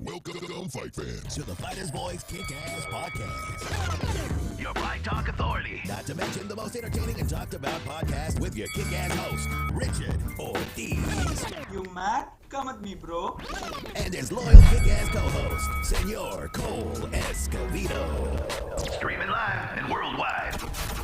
Welcome, fight fans, to the Fighters Voice Kick-Ass Podcast. Your Fight Talk Authority. Not to mention the most entertaining and talked about podcast with your kick-ass host, Richard Ortiz. You mad? Come at me, bro. And his loyal kick-ass co-host, Senor Cole Escovedo. Streaming live and worldwide.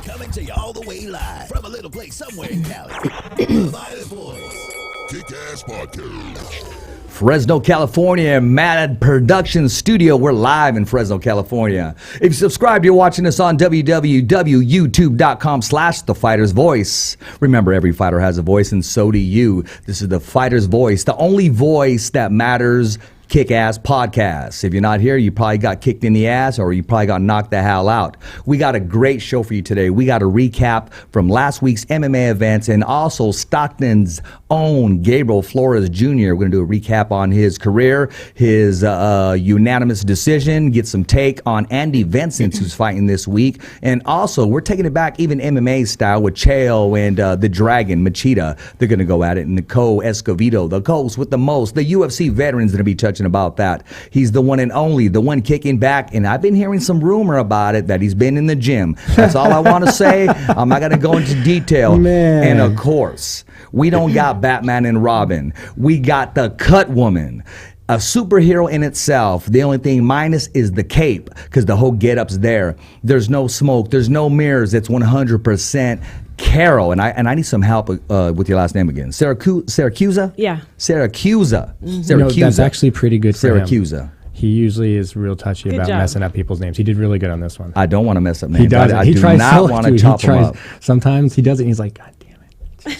Coming to you all the way live from a little place somewhere in Cali. The Fighters Voice Kick-Ass Podcast. Fresno, California, Mad Production Studio. We're live in Fresno, California. If you subscribe, you're watching us on www.youtube.com/The Fighter's Voice. Remember, every fighter has a voice, and so do you. This is The Fighter's Voice, the only voice that matters. Kick-Ass Podcast. If you're not here, you probably got kicked in the ass or you probably got knocked the hell out. We got a great show for you today. We got a recap from last week's MMA events and also Stockton's own Gabriel Flores Jr. We're going to do a recap on his career, his unanimous decision, get some take on Andy Vincent, who's fighting this week. And also, we're taking it back even MMA style with Chael and the Dragon, Machida. They're going to go at it. And Nicole Escovedo, the host with the most. The UFC veteran's going to be touching about that. He's the one and only, the one kicking back, and I've been hearing some rumor about it that he's been in the gym. That's all I want to say. I'm not going to go into detail. Man. And of course, we don't got Batman and Robin. We got the Cutwoman. A superhero in itself. The only thing minus is the cape, because the whole get-up's there. There's no smoke. There's no mirrors. It's 100% Carol. And I need some help with your last name again. Siracusa? Yeah. Siracusa. Siracusa. You know, that's actually pretty good for him. Siracusa. He usually is real touchy Good about job. messing up people's names. He did really good on this one. I don't want to mess up names. He does. I He do tries not so want to much. chop them up. Sometimes he does it and he's like, God damn it.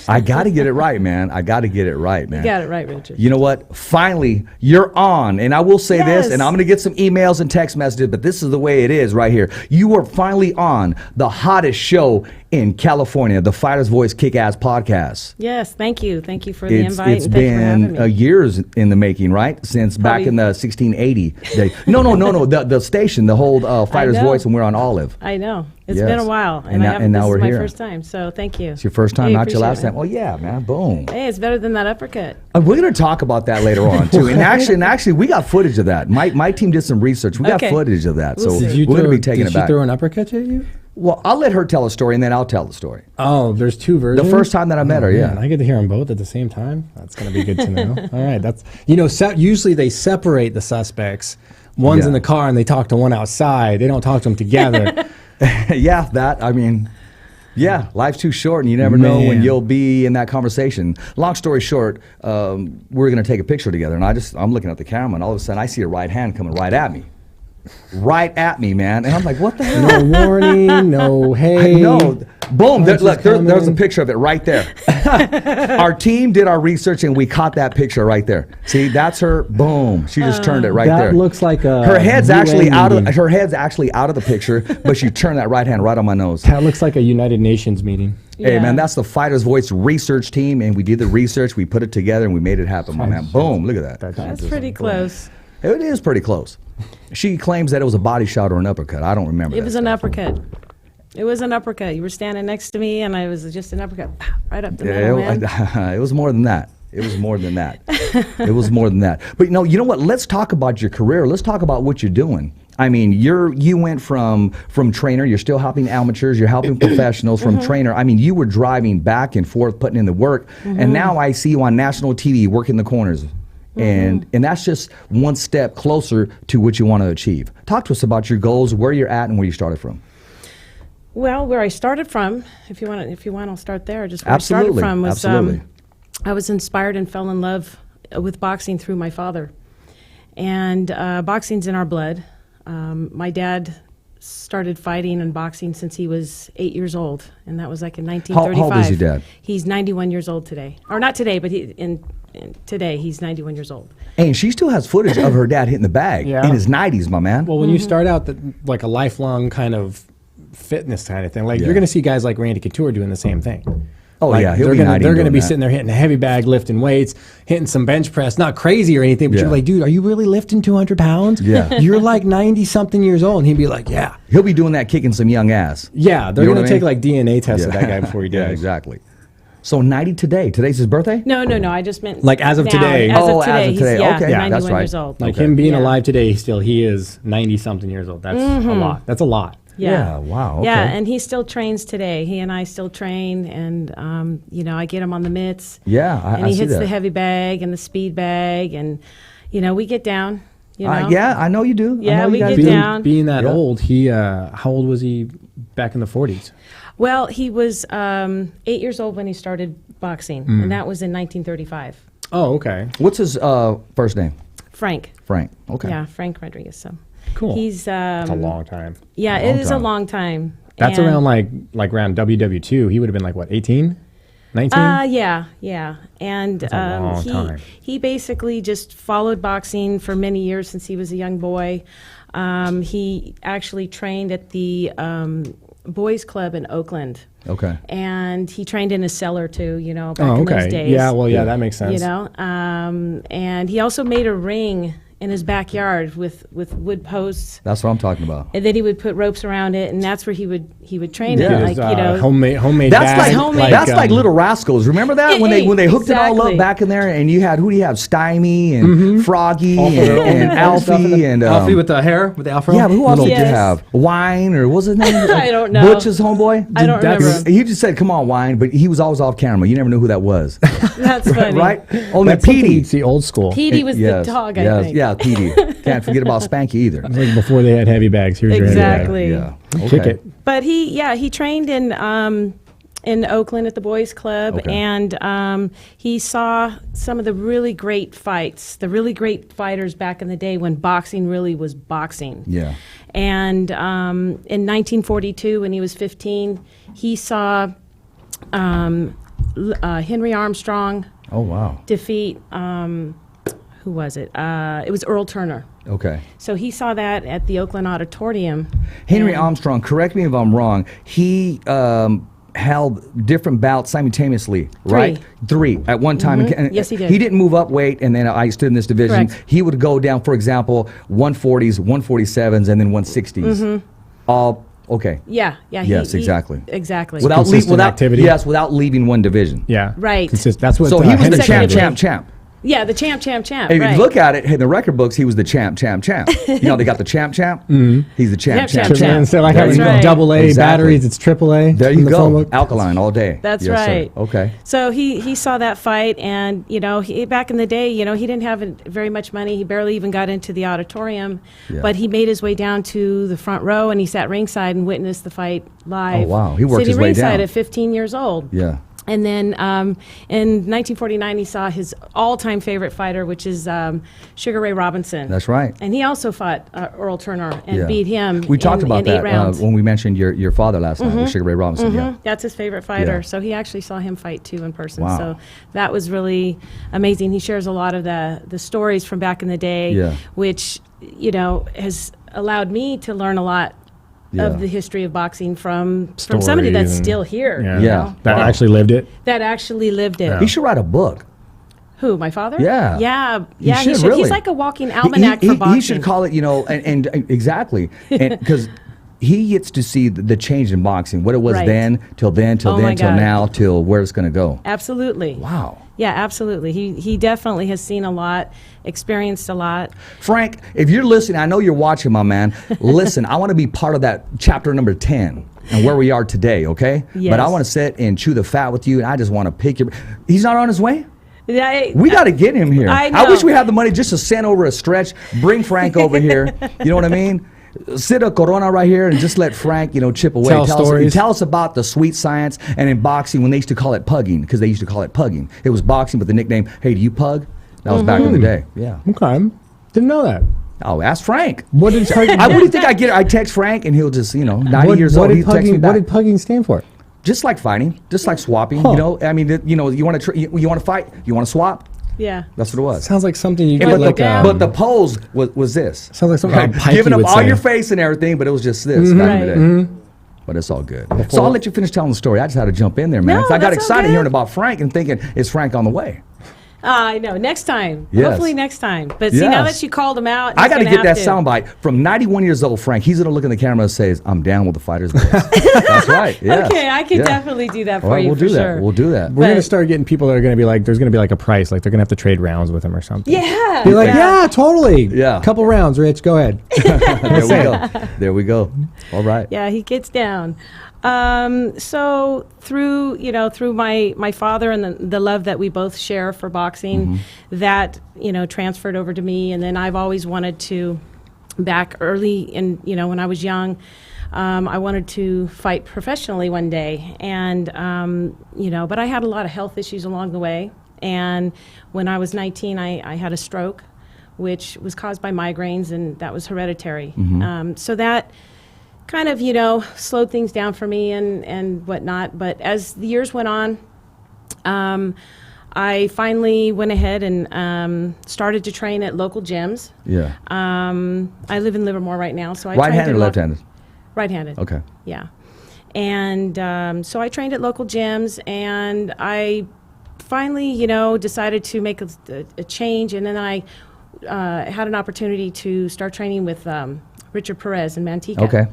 I got to get it right, man. I got to get it right, man. You got it right, Richard. You know what? Finally, you're on. And I will say this, Yes. and I'm going to get some emails and text messages, but this is the way it is right here. You are finally on the hottest show in California, the Fighter's Voice Kick-Ass Podcast. Yes, thank you. Thank you for the invite. It's and thank you for having been me. years in the making, right? Since back Probably- in the 1680 day. No. The station, the whole Fighter's know. Voice, and we're on Olive. I know. It's Yes. been a while. And now- and now this we're is my here. first time, so thank you. It's your first time, Hey, not your last appreciate time. Oh, yeah, man. Boom. Hey, it's better than that uppercut. We're going to talk about that later on, too. And actually, we got footage of that. My team did some research. We got Okay. footage of that. We'll So see. we're going to be taking it back. Did she throw an uppercut at you? Well, I'll let her tell a story, and then I'll tell the story. Oh, there's two versions? The first time that I met her, Man, yeah. I get to hear them both at the same time. That's going to be good to know. All right. That's, usually they separate the suspects. One's Yeah. in the car and they talk to one outside. They don't talk to them together. Yeah, life's too short, and you never know when Man. you'll be in that conversation. Long story short, we're going to take a picture together, and I'm looking at the camera, and all of a sudden I see a right hand coming right at me. Right at me, man. And I'm like, what the hell? No warning, no hey. No. Boom. Punch is There's a coming. picture of it right there. Our team did our research, and we caught that picture right there. See, that's her. Boom. She just turned it right That there. looks like a Her head's UN actually out of meeting. the picture, but she turned that right hand right on my nose. That looks like a United Nations meeting. Hey, Yeah. man, that's the Fighter's Voice research team, and we did the research, we put it together, and we made it happen, my man. Boom, look at that. That's pretty close. It is pretty close. She claims that it was a body shot or an uppercut. I don't remember It that was an stuff. uppercut. It was an uppercut. You were standing next to me, and I was just an uppercut. Right up the middle, man. It was more than that. It was more than that. It was more than that. But you know what? Let's talk about your career. Let's talk about what you're doing. I mean, you went from trainer. You're still helping amateurs. You're helping professionals. From trainer, I mean, you were driving back and forth, putting in the work, and now I see you on national TV working the corners. And that's just one step closer to what you want to achieve. Talk to us about your goals, where you're at, and where you started from. Well, where I started from, if you want, I'll start there. Just where Absolutely, I started from was absolutely. I was inspired and fell in love with boxing through my father, and boxing's in our blood. My dad started fighting and boxing since he was 8 years old, and that was like in 1935. How old is your dad? He's 91 years old today, or not today, but today he's 91 years old. Hey, and she still has footage of her dad hitting the bag Yeah. in his 90s, my man. Well, when you start out like a lifelong kind of fitness kind of thing, like Yeah. you're going to see guys like Randy Couture doing the same thing. Oh, Like, yeah, he'll they're be gonna 90 they're gonna doing be that. sitting there hitting a heavy bag, lifting weights, hitting some bench press, not crazy or anything, but Yeah. you're like, dude, are you really lifting 200 pounds? Yeah. You're like 90 something years old, and he'd be like, yeah, He'll be doing that, kicking some young ass. yeah. They're You know gonna what I take mean? like DNA tests of that guy before he Yeah, dies. exactly. So 90 today. Today's his birthday? No. I just meant Like, as of now. today. As Oh, of today. as of He's, today. yeah, Okay. Yeah, 91 that's right. years old. Like Okay. him being Yeah. alive today, he is 90-something years old. That's a lot. That's a lot. Yeah, wow, okay. Yeah, and he still trains today. He and I still train, and I get him on the mitts. Yeah, and I he see hits that. the heavy bag and the speed bag, and we get down. Yeah, I know you do. I Yeah, know you we guys get do. down. Being that Yeah. old, how old was he back in the 40s? Well, he was 8 years old when he started boxing, and that was in 1935. Oh, okay. What's his first name? Frank. Frank. Okay. Yeah, Frank Rodriguez. So Cool. he's That's a long time. Yeah, Long it is a time. long time. That's And- around like around WW2. He would have been like what, 18? 19? Yeah, and a long time. he basically just followed boxing for many years since he was a young boy. He actually trained at the boys' club in Oakland, Okay. and he trained in a cellar too. Back Oh, in those okay. days. Yeah, well, yeah, that makes sense. And he also made a ring in his backyard with wood posts. That's what I'm talking about. And then he would put ropes around it, and that's where he would train Yeah. it. His, Like homemade That's bag, like, that's like Little Rascals. Remember that when they hooked it all Exactly. up back in there, and you had who do you have? Stymie and Froggy and Alfie and Alfie with the hair, with the afro. yeah. But who else did you Yes. have? Wine or what was his name? I don't know. Butch's homeboy. I don't That's- remember. He just said, "Come on, Wine," but he was always off camera. You never knew who that was, That's funny. right? Only That's something Petey. you'd see old school. Petey was Yes, the dog, I yes, think. yeah, Petey. Can't forget about Spanky either. Like before they had heavy bags. Here's your heavy Exactly. Yeah. bag. Kick it. But he trained in Oakland at the boys' club, Okay. and he saw some of the really great fights, the really great fighters back in the day when boxing really was boxing. Yeah. And in 1942, when he was 15, he saw Henry Armstrong Oh wow. defeat, who was it? It was Earl Turner. Okay. So he saw that at the Oakland Auditorium. Henry and- Armstrong, correct me if I'm wrong, he held different bouts simultaneously, right? Three at one time. And Yes, he did. He didn't move up weight, and then I stood in this division. Correct. He would go down, for example, 140s, 147s, and then 160s. All okay. Yeah. Yes, exactly. Exactly. Consistent activity. Yes, without leaving one division. Yeah. Right. That's what. So he was the Henry champ. said. Yeah, the champ. If Right. you look at it in the record books, he was the champ. You know, they got the champ. He's the champ. Champ. And so like There having you go. double A Exactly. batteries, it's triple A. There in you the phone go. book. Alkaline all day. That's Yes, sir. right. Okay. So he saw that fight, and back in the day, he didn't have very much money. He barely even got into the auditorium, Yeah. but he made his way down to the front row, and he sat ringside and witnessed the fight live. Oh, wow. He worked Sitting his way ringside down. at 15 years old. Yeah. And then in 1949, he saw his all-time favorite fighter, which is Sugar Ray Robinson. That's right. And he also fought Earl Turner and Yeah. beat him. We talked in about 8 that rounds. when we mentioned your father last night, with Sugar Ray Robinson. Yeah. That's his favorite fighter. Yeah. So he actually saw him fight too in person. Wow. So that was really amazing. He shares a lot of the stories from back in the day, Yeah. which has allowed me to learn a lot Yeah. of the history of boxing from somebody that's Stories and- still here. Yeah. you Yeah. know, That actually lived it. that actually lived it. He should write a book. Who, my father? Yeah. Yeah. He Yeah. should, really. He's like a walking almanac for boxing. He should call it, and exactly, because he gets to see the change in boxing, what it was Right. then, till Oh my God. now, till where it's going to go. Absolutely. Wow. Yeah, absolutely. He definitely has seen a lot, experienced a lot. Frank, if you're listening, I know you're watching, my man. Listen, I want to be part of that chapter number 10 and where we are today, okay? Yes. But I want to sit and chew the fat with you, and I just want to pick your. He's not on his way? Yeah, We got to get him here. I I wish know. we had the money just to send over a stretch, bring Frank over here. You know what I mean? Sit a Corona right here and just let Frank, chip away. Tell stories. Tell us about the sweet science. And in boxing, when they used to call it pugging, because they used to call it pugging. It was boxing, but the nickname, hey, do you pug? That was back in the day. Yeah. Okay. Didn't know that. Oh, ask Frank. What did What do you think I get? I text Frank, and he'll just, 90 years old, did he texts me pugging, back. what did pugging stand for? Just like fighting, just like swapping. Huh. I mean, you want to you want to fight, you want to swap. Yeah. That's what it was. Sounds like something you Yeah, get but, like. but the pose was this. Sounds like something Pikey Giving up would all say. your face and everything, but it was just this back in the day. Right. But it's all good. So I'll let you finish telling the story. I just had to jump in there, man. No, 'Cause I got that's all excited good. hearing about Frank and thinking, is Frank on the way? I know. Next time. Yes. Hopefully next time. But see, now Yes. that you called him out, I got to he's gonna get that have to. soundbite from 91 years old Frank. He's going to look in the camera and say, I'm down with the fighter's voice. That's right. Yes. Okay, I can Yeah. definitely do that All for right, you we'll for do that. sure. We'll do that. We're going to But- start getting people that are going to be like, there's going to be like a price. Like they're going to have to trade rounds with him or something. Yeah. Be like, yeah, totally. Yeah. Couple rounds, Rich. Go ahead. There we go. There we go. All right. Yeah, he gets down. So through my father and the love that we both share for boxing, that transferred over to me, and then I've always wanted to, back early in when I was young, I wanted to fight professionally one day, and but I had a lot of health issues along the way, and when I was 19, I had a stroke, which was caused by migraines, and that was hereditary. So that kind of, slowed things down for me and whatnot. But as the years went on, I finally went ahead and started to train at local gyms. Yeah. I live in Livermore right now, so I Right-handed trained or in left-handed? Right-handed. Okay. Yeah. And so I trained at local gyms, and I finally, decided to make a change, and then I had an opportunity to start training with Richard Perez in Manteca. Okay.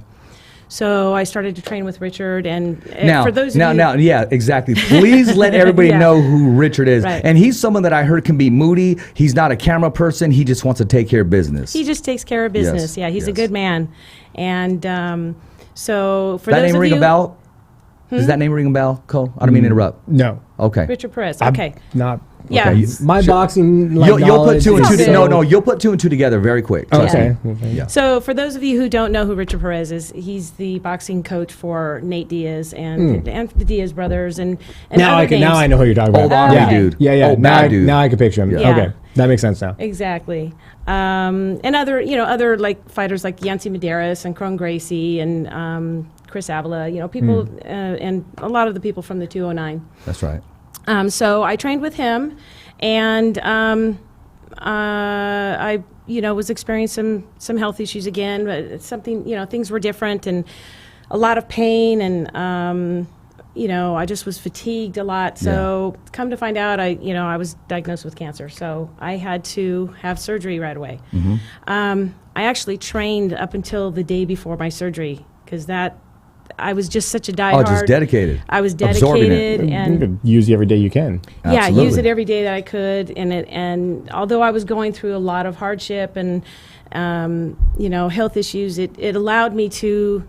So I started to train with Richard, and Now, for those of you, yeah, exactly. Please let everybody Yeah. know who Richard is. Right. And he's someone that I heard can be moody. He's not a camera person. He just wants to take care of business. he just takes care of business. Yes, Yeah, he's a yes. good man. And so for that those name of ring you, a bell? Does that name ring a bell, Cole? I don't mean to interrupt. No. Okay. Richard Perez. I'm Okay. Not. Yeah. Okay, My boxing. You'll put knowledge two and is two. so- No, you'll put two and two together very quick. Trust Okay. me. Yeah. So for those of you who don't know who Richard Perez is, he's the boxing coach for Nate Diaz and the Diaz brothers and Now other now names. I know who you're talking about. Old Army yeah. dude. Yeah. Old now, bad dude. now I can picture him. Yeah. Okay. That makes sense now. Exactly. And other like fighters like Yancy Medeiros and Cron Gracie and Chris Avila, people and a lot of the people from the 209. That's right. So I trained with him, and I was experiencing some health issues again. But it's something, things were different, and a lot of pain, and I just was fatigued a lot. So come to find out, I was diagnosed with cancer. So I had to have surgery right away. I actually trained up until the day before my surgery because I was just such a diehard. Oh, just dedicated. I was Absorbing it. dedicated, You and could use you every day you can. yeah, use Absolutely. it every day that I could. And although I was going through a lot of hardship and health issues, it allowed me to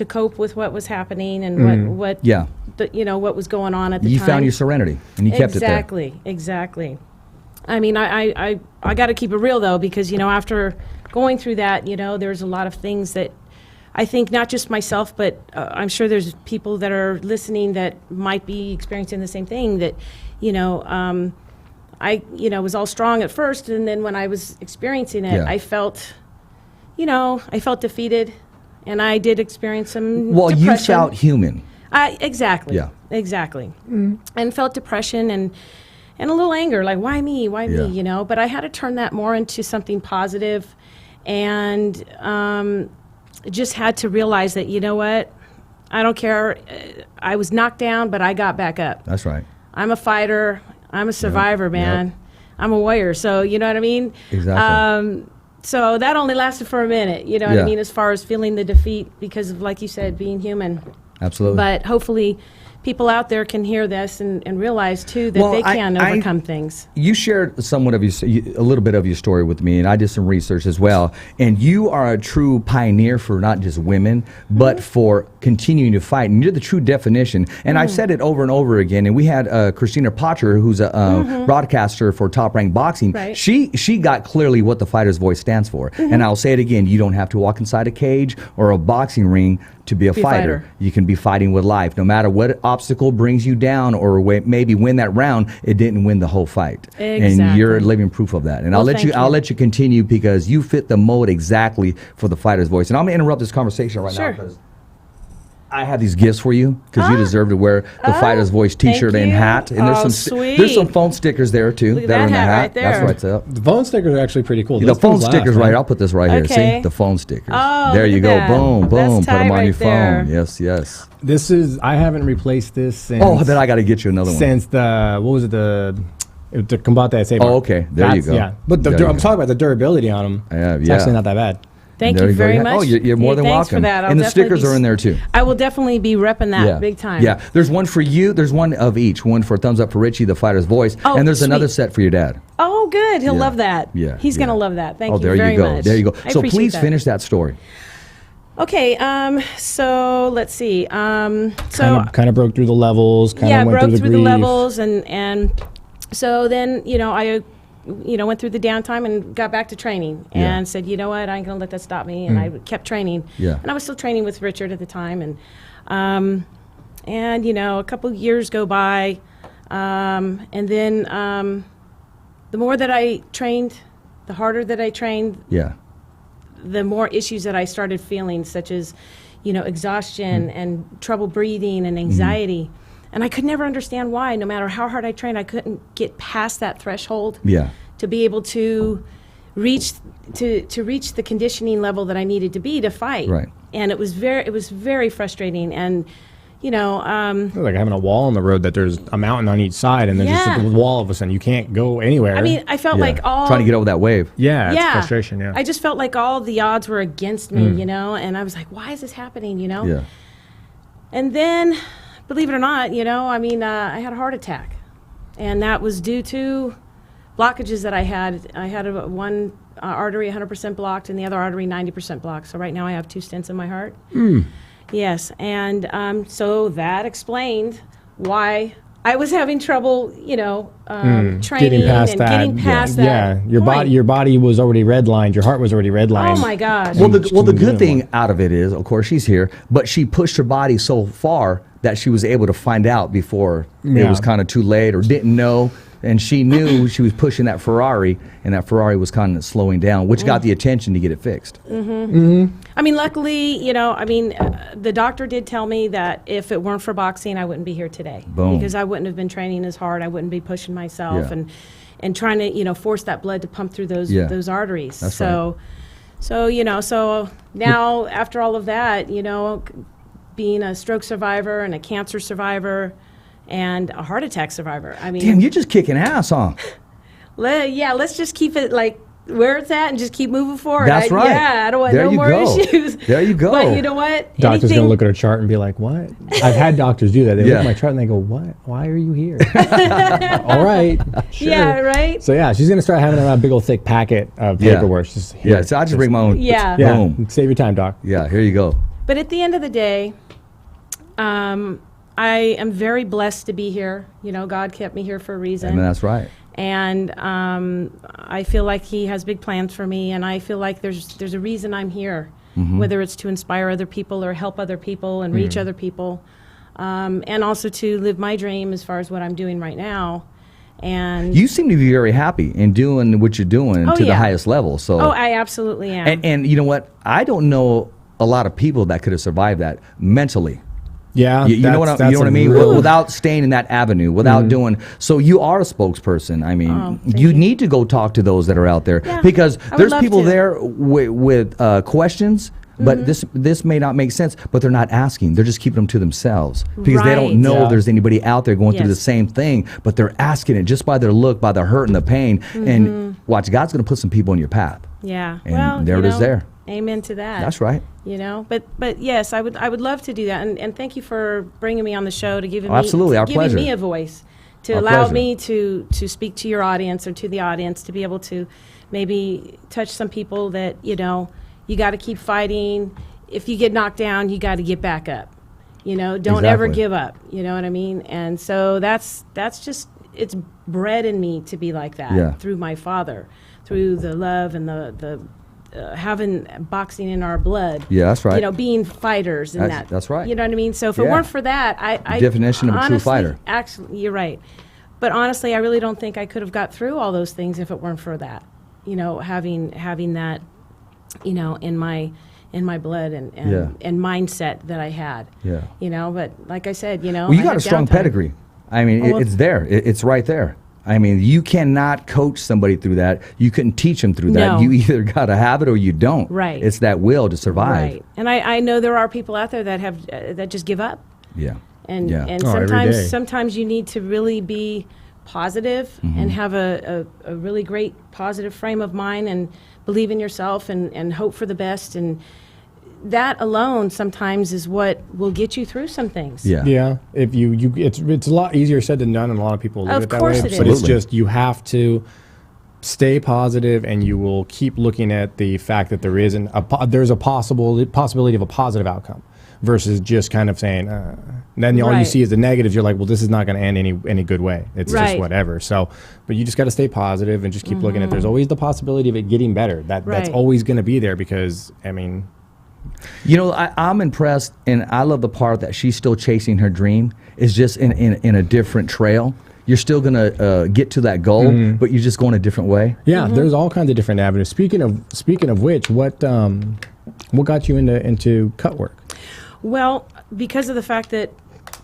cope with what was happening and what Yeah. what was going on at the You time. found your serenity and you kept it there. Exactly. I mean, I got to keep it real though, because after going through that, there's a lot of things that I think not just myself, but I'm sure there's people that are listening that might be experiencing the same thing. That I was all strong at first, and then when I was experiencing it, Yeah. I felt defeated, and I did experience some Well, depression. you felt human. Exactly. Yeah. Exactly. And felt depression and a little anger, like why me? Why Yeah. me? But I had to turn that more into something positive, and just had to realize that what, I don't care. I was knocked down, but I got back up. That's right. I'm a fighter. I'm a survivor, man. I'm a warrior. So you know what I mean? Exactly. So that only lasted for a minute. You know what Yeah. I mean? As far as feeling the defeat because of, like you said, being human. Absolutely. But hopefully people out there can hear this and realize, too, that Well, they can I- overcome things. You shared somewhat of a little bit of your story with me, and I did some research as well. And you are a true pioneer for not just women, but for continuing to fight. And you're the true definition. And I've said it over and over again. And we had Christina Potcher, who's a broadcaster for Top Rank Boxing. Right. She got clearly what the fighter's voice stands for. And I'll say it again: you don't have to walk inside a cage or a boxing ring to be a fighter. You can be fighting with life, no matter what obstacle brings you down, or maybe win that round. It didn't win the whole fight, and Exactly. you're living proof of that. And Well, I'll let thank I'll you. let you continue because you fit the mold exactly for the fighter's voice. And I'm gonna interrupt this conversation right Sure. now because I have these gifts for you because you deserve to wear the fighter's voice thank T-shirt and you. hat. And Oh, there's there's some sweet. phone stickers there too Look at that are that in the hat hat. right That's there. what's up. The phone stickers are actually pretty cool. The Those phone things last, stickers, right? man. I'll put this right here. Okay. See the phone stickers. Oh, there look you at go. that. Boom, That's boom. Put them tight on your right there. phone. Yes, yes. This is. I haven't replaced this since. Oh, then I got to get you another one. Since the what was it, the To combat that, say. Oh, okay. There you go. Yeah, but There you I'm go. talking about the durability on them. It's yeah. actually not that bad. Thank There you go. very Yeah. much. Oh, you're more than thanks welcome. for that. I'll And the definitely stickers are in there too. I will definitely be repping that big time. Yeah, there's one for you. There's one of each. One for thumbs up for Richie, the fighter's voice, Oh, and there's sweet. another set for your dad. Oh, good. He'll Yeah. love that. Yeah, He's going to yeah. love that. Thank Oh, you there very you go. much. There you go. I So appreciate please that. finish that story. Okay, so let's see. Kind of broke through the levels. Kind yeah, of went broke through through the the grief. levels, and so then I went through the downtime and got back to training Yeah. and said, you know what, I ain't gonna let that stop me, and I kept training. Yeah. And I was still training with Richard at the time, and a couple years go by, and then the more that I trained, the harder that I trained, Yeah. the more issues that I started feeling, such as, exhaustion and trouble breathing and anxiety. And I could never understand why. No matter how hard I trained, I couldn't get past that threshold Yeah. to be able to reach reach the conditioning level that I needed to be to fight. Right. And it was very frustrating. And It's like having a wall on the road that there's a mountain on each side, and then just Yeah. a wall of a sudden you can't go anywhere. I mean, I felt Yeah. like all Trying to get over that wave. yeah, it's frustration. Yeah, I just felt like all the odds were against me, and I was like, why is this happening, Yeah. And then, believe it or not, I had a heart attack. And that was due to blockages that I had. I had one artery 100% blocked and the other artery 90% blocked. So right now I have 2 stents in my heart. Yes, and so that explained why I was having trouble, training getting past and that. getting past that. Yeah, point. your body was already redlined. Your heart was already redlined. Oh my gosh. Well, the Just good doing thing more. out of it is, of course, she's here, but she pushed her body so far that she was able to find out before it Yeah. was kind of too late or didn't know. And she knew she was pushing that Ferrari, and that Ferrari was kind of slowing down, which got the attention to get it fixed. I mean, luckily, the doctor did tell me that if it weren't for boxing, I wouldn't be here today. Boom. Because I wouldn't have been training as hard. I wouldn't be pushing myself Yeah. and trying to, force that blood to pump through those Yeah. those arteries. That's so now after all of that, being a stroke survivor and a cancer survivor and a heart attack survivor. I mean, Damn, you're just kicking ass, huh? let's just keep it like where it's at and just keep moving forward. That's right. Yeah, I don't want There no you more go. issues. There you go. But you know what? Doctor's Anything- gonna look at her chart and be like, "What?" I've had doctors do that. They look Yeah. at my chart and they go, "What? Why are you here?" All right, sure. Yeah, right? So yeah, she's gonna start having a big old thick packet of Yeah. paperwork. Just here. Yeah, so I just bring my own. Yeah. Yeah, Boom. save your time, doc. Yeah, here you go. But at the end of the day, I am very blessed to be here. God kept me here for a reason. And that's right. And I feel like He has big plans for me, and I feel like there's a reason I'm here, whether it's to inspire other people or help other people and reach other people, and also to live my dream as far as what I'm doing right now. And You seem to be very happy in doing what you're doing Oh, to the yeah. highest level. So, I absolutely am. and you know what? I don't know a lot of people that could have survived that mentally. Yeah, You know what I that's a mean? real- Without staying in that avenue, without doing. So you are a spokesperson. I mean, you need to go talk to those that are out there Yeah, because I would there's love people to. there with questions. But this may not make sense, but they're not asking. They're just keeping them to themselves because they Right. don't know Yeah. there's anybody out there going through the Yes. same thing. But they're asking it just by their look, by the hurt and the pain. And watch, God's going to put some people in your path. yeah. And well, there it is there. Amen to that. That's right. But yes, I would love to do that, and thank you for bringing me on the show to giving Absolutely, me our giving pleasure. me a voice to Our allow pleasure. me to speak to your audience or to the audience to be able to maybe touch some people that you got to keep fighting. If you get knocked down, you got to get back up. Don't ever Exactly. give up. You know what I mean? And so that's just it's bred in me to be like that Yeah. through my father, through the love and the having boxing in our blood. Yeah, that's right. Being fighters and That's right. You know what I mean? So if it Yeah. weren't for that, I Definition of a true honestly, fighter. Actually, you're right. But honestly, I really don't think I could have got through all those things if it weren't for that. Having that, in my blood and Yeah. and mindset that I had. Yeah. But like I said, Well, you I got had a strong downtime. pedigree. I mean, Oh, well- it's there. It's right there. I mean, you cannot coach somebody through that. You couldn't teach them through that. No. You either got to have it or you don't. Right. It's that will to survive. Right. And I know there are people out there that have that just give up. Yeah. And Yeah. and Oh, every sometimes day. sometimes you need to really be positive and have a really great positive frame of mind and believe in yourself and hope for the best. And that alone sometimes is what will get you through some things. Yeah. If it's a lot easier said than done, and a lot of people live it that way. Of course it But is. it's just, you have to stay positive, and you will keep looking at the fact that there's a possibility of a positive outcome, versus just kind of saying, then all you see is the negatives. You're like, well, this is not going to end any good way. It's just whatever. So, but you just got to stay positive and just keep looking at, there's always the possibility of it getting better. That's always going to be there, because, I mean, You know, I'm impressed, and I love the part that she's still chasing her dream. It's just in a different trail. You're still gonna get to that goal, but you're just going a different way. Yeah, there's all kinds of different avenues. Speaking of which, what got you into cut work? Well, because of the fact that,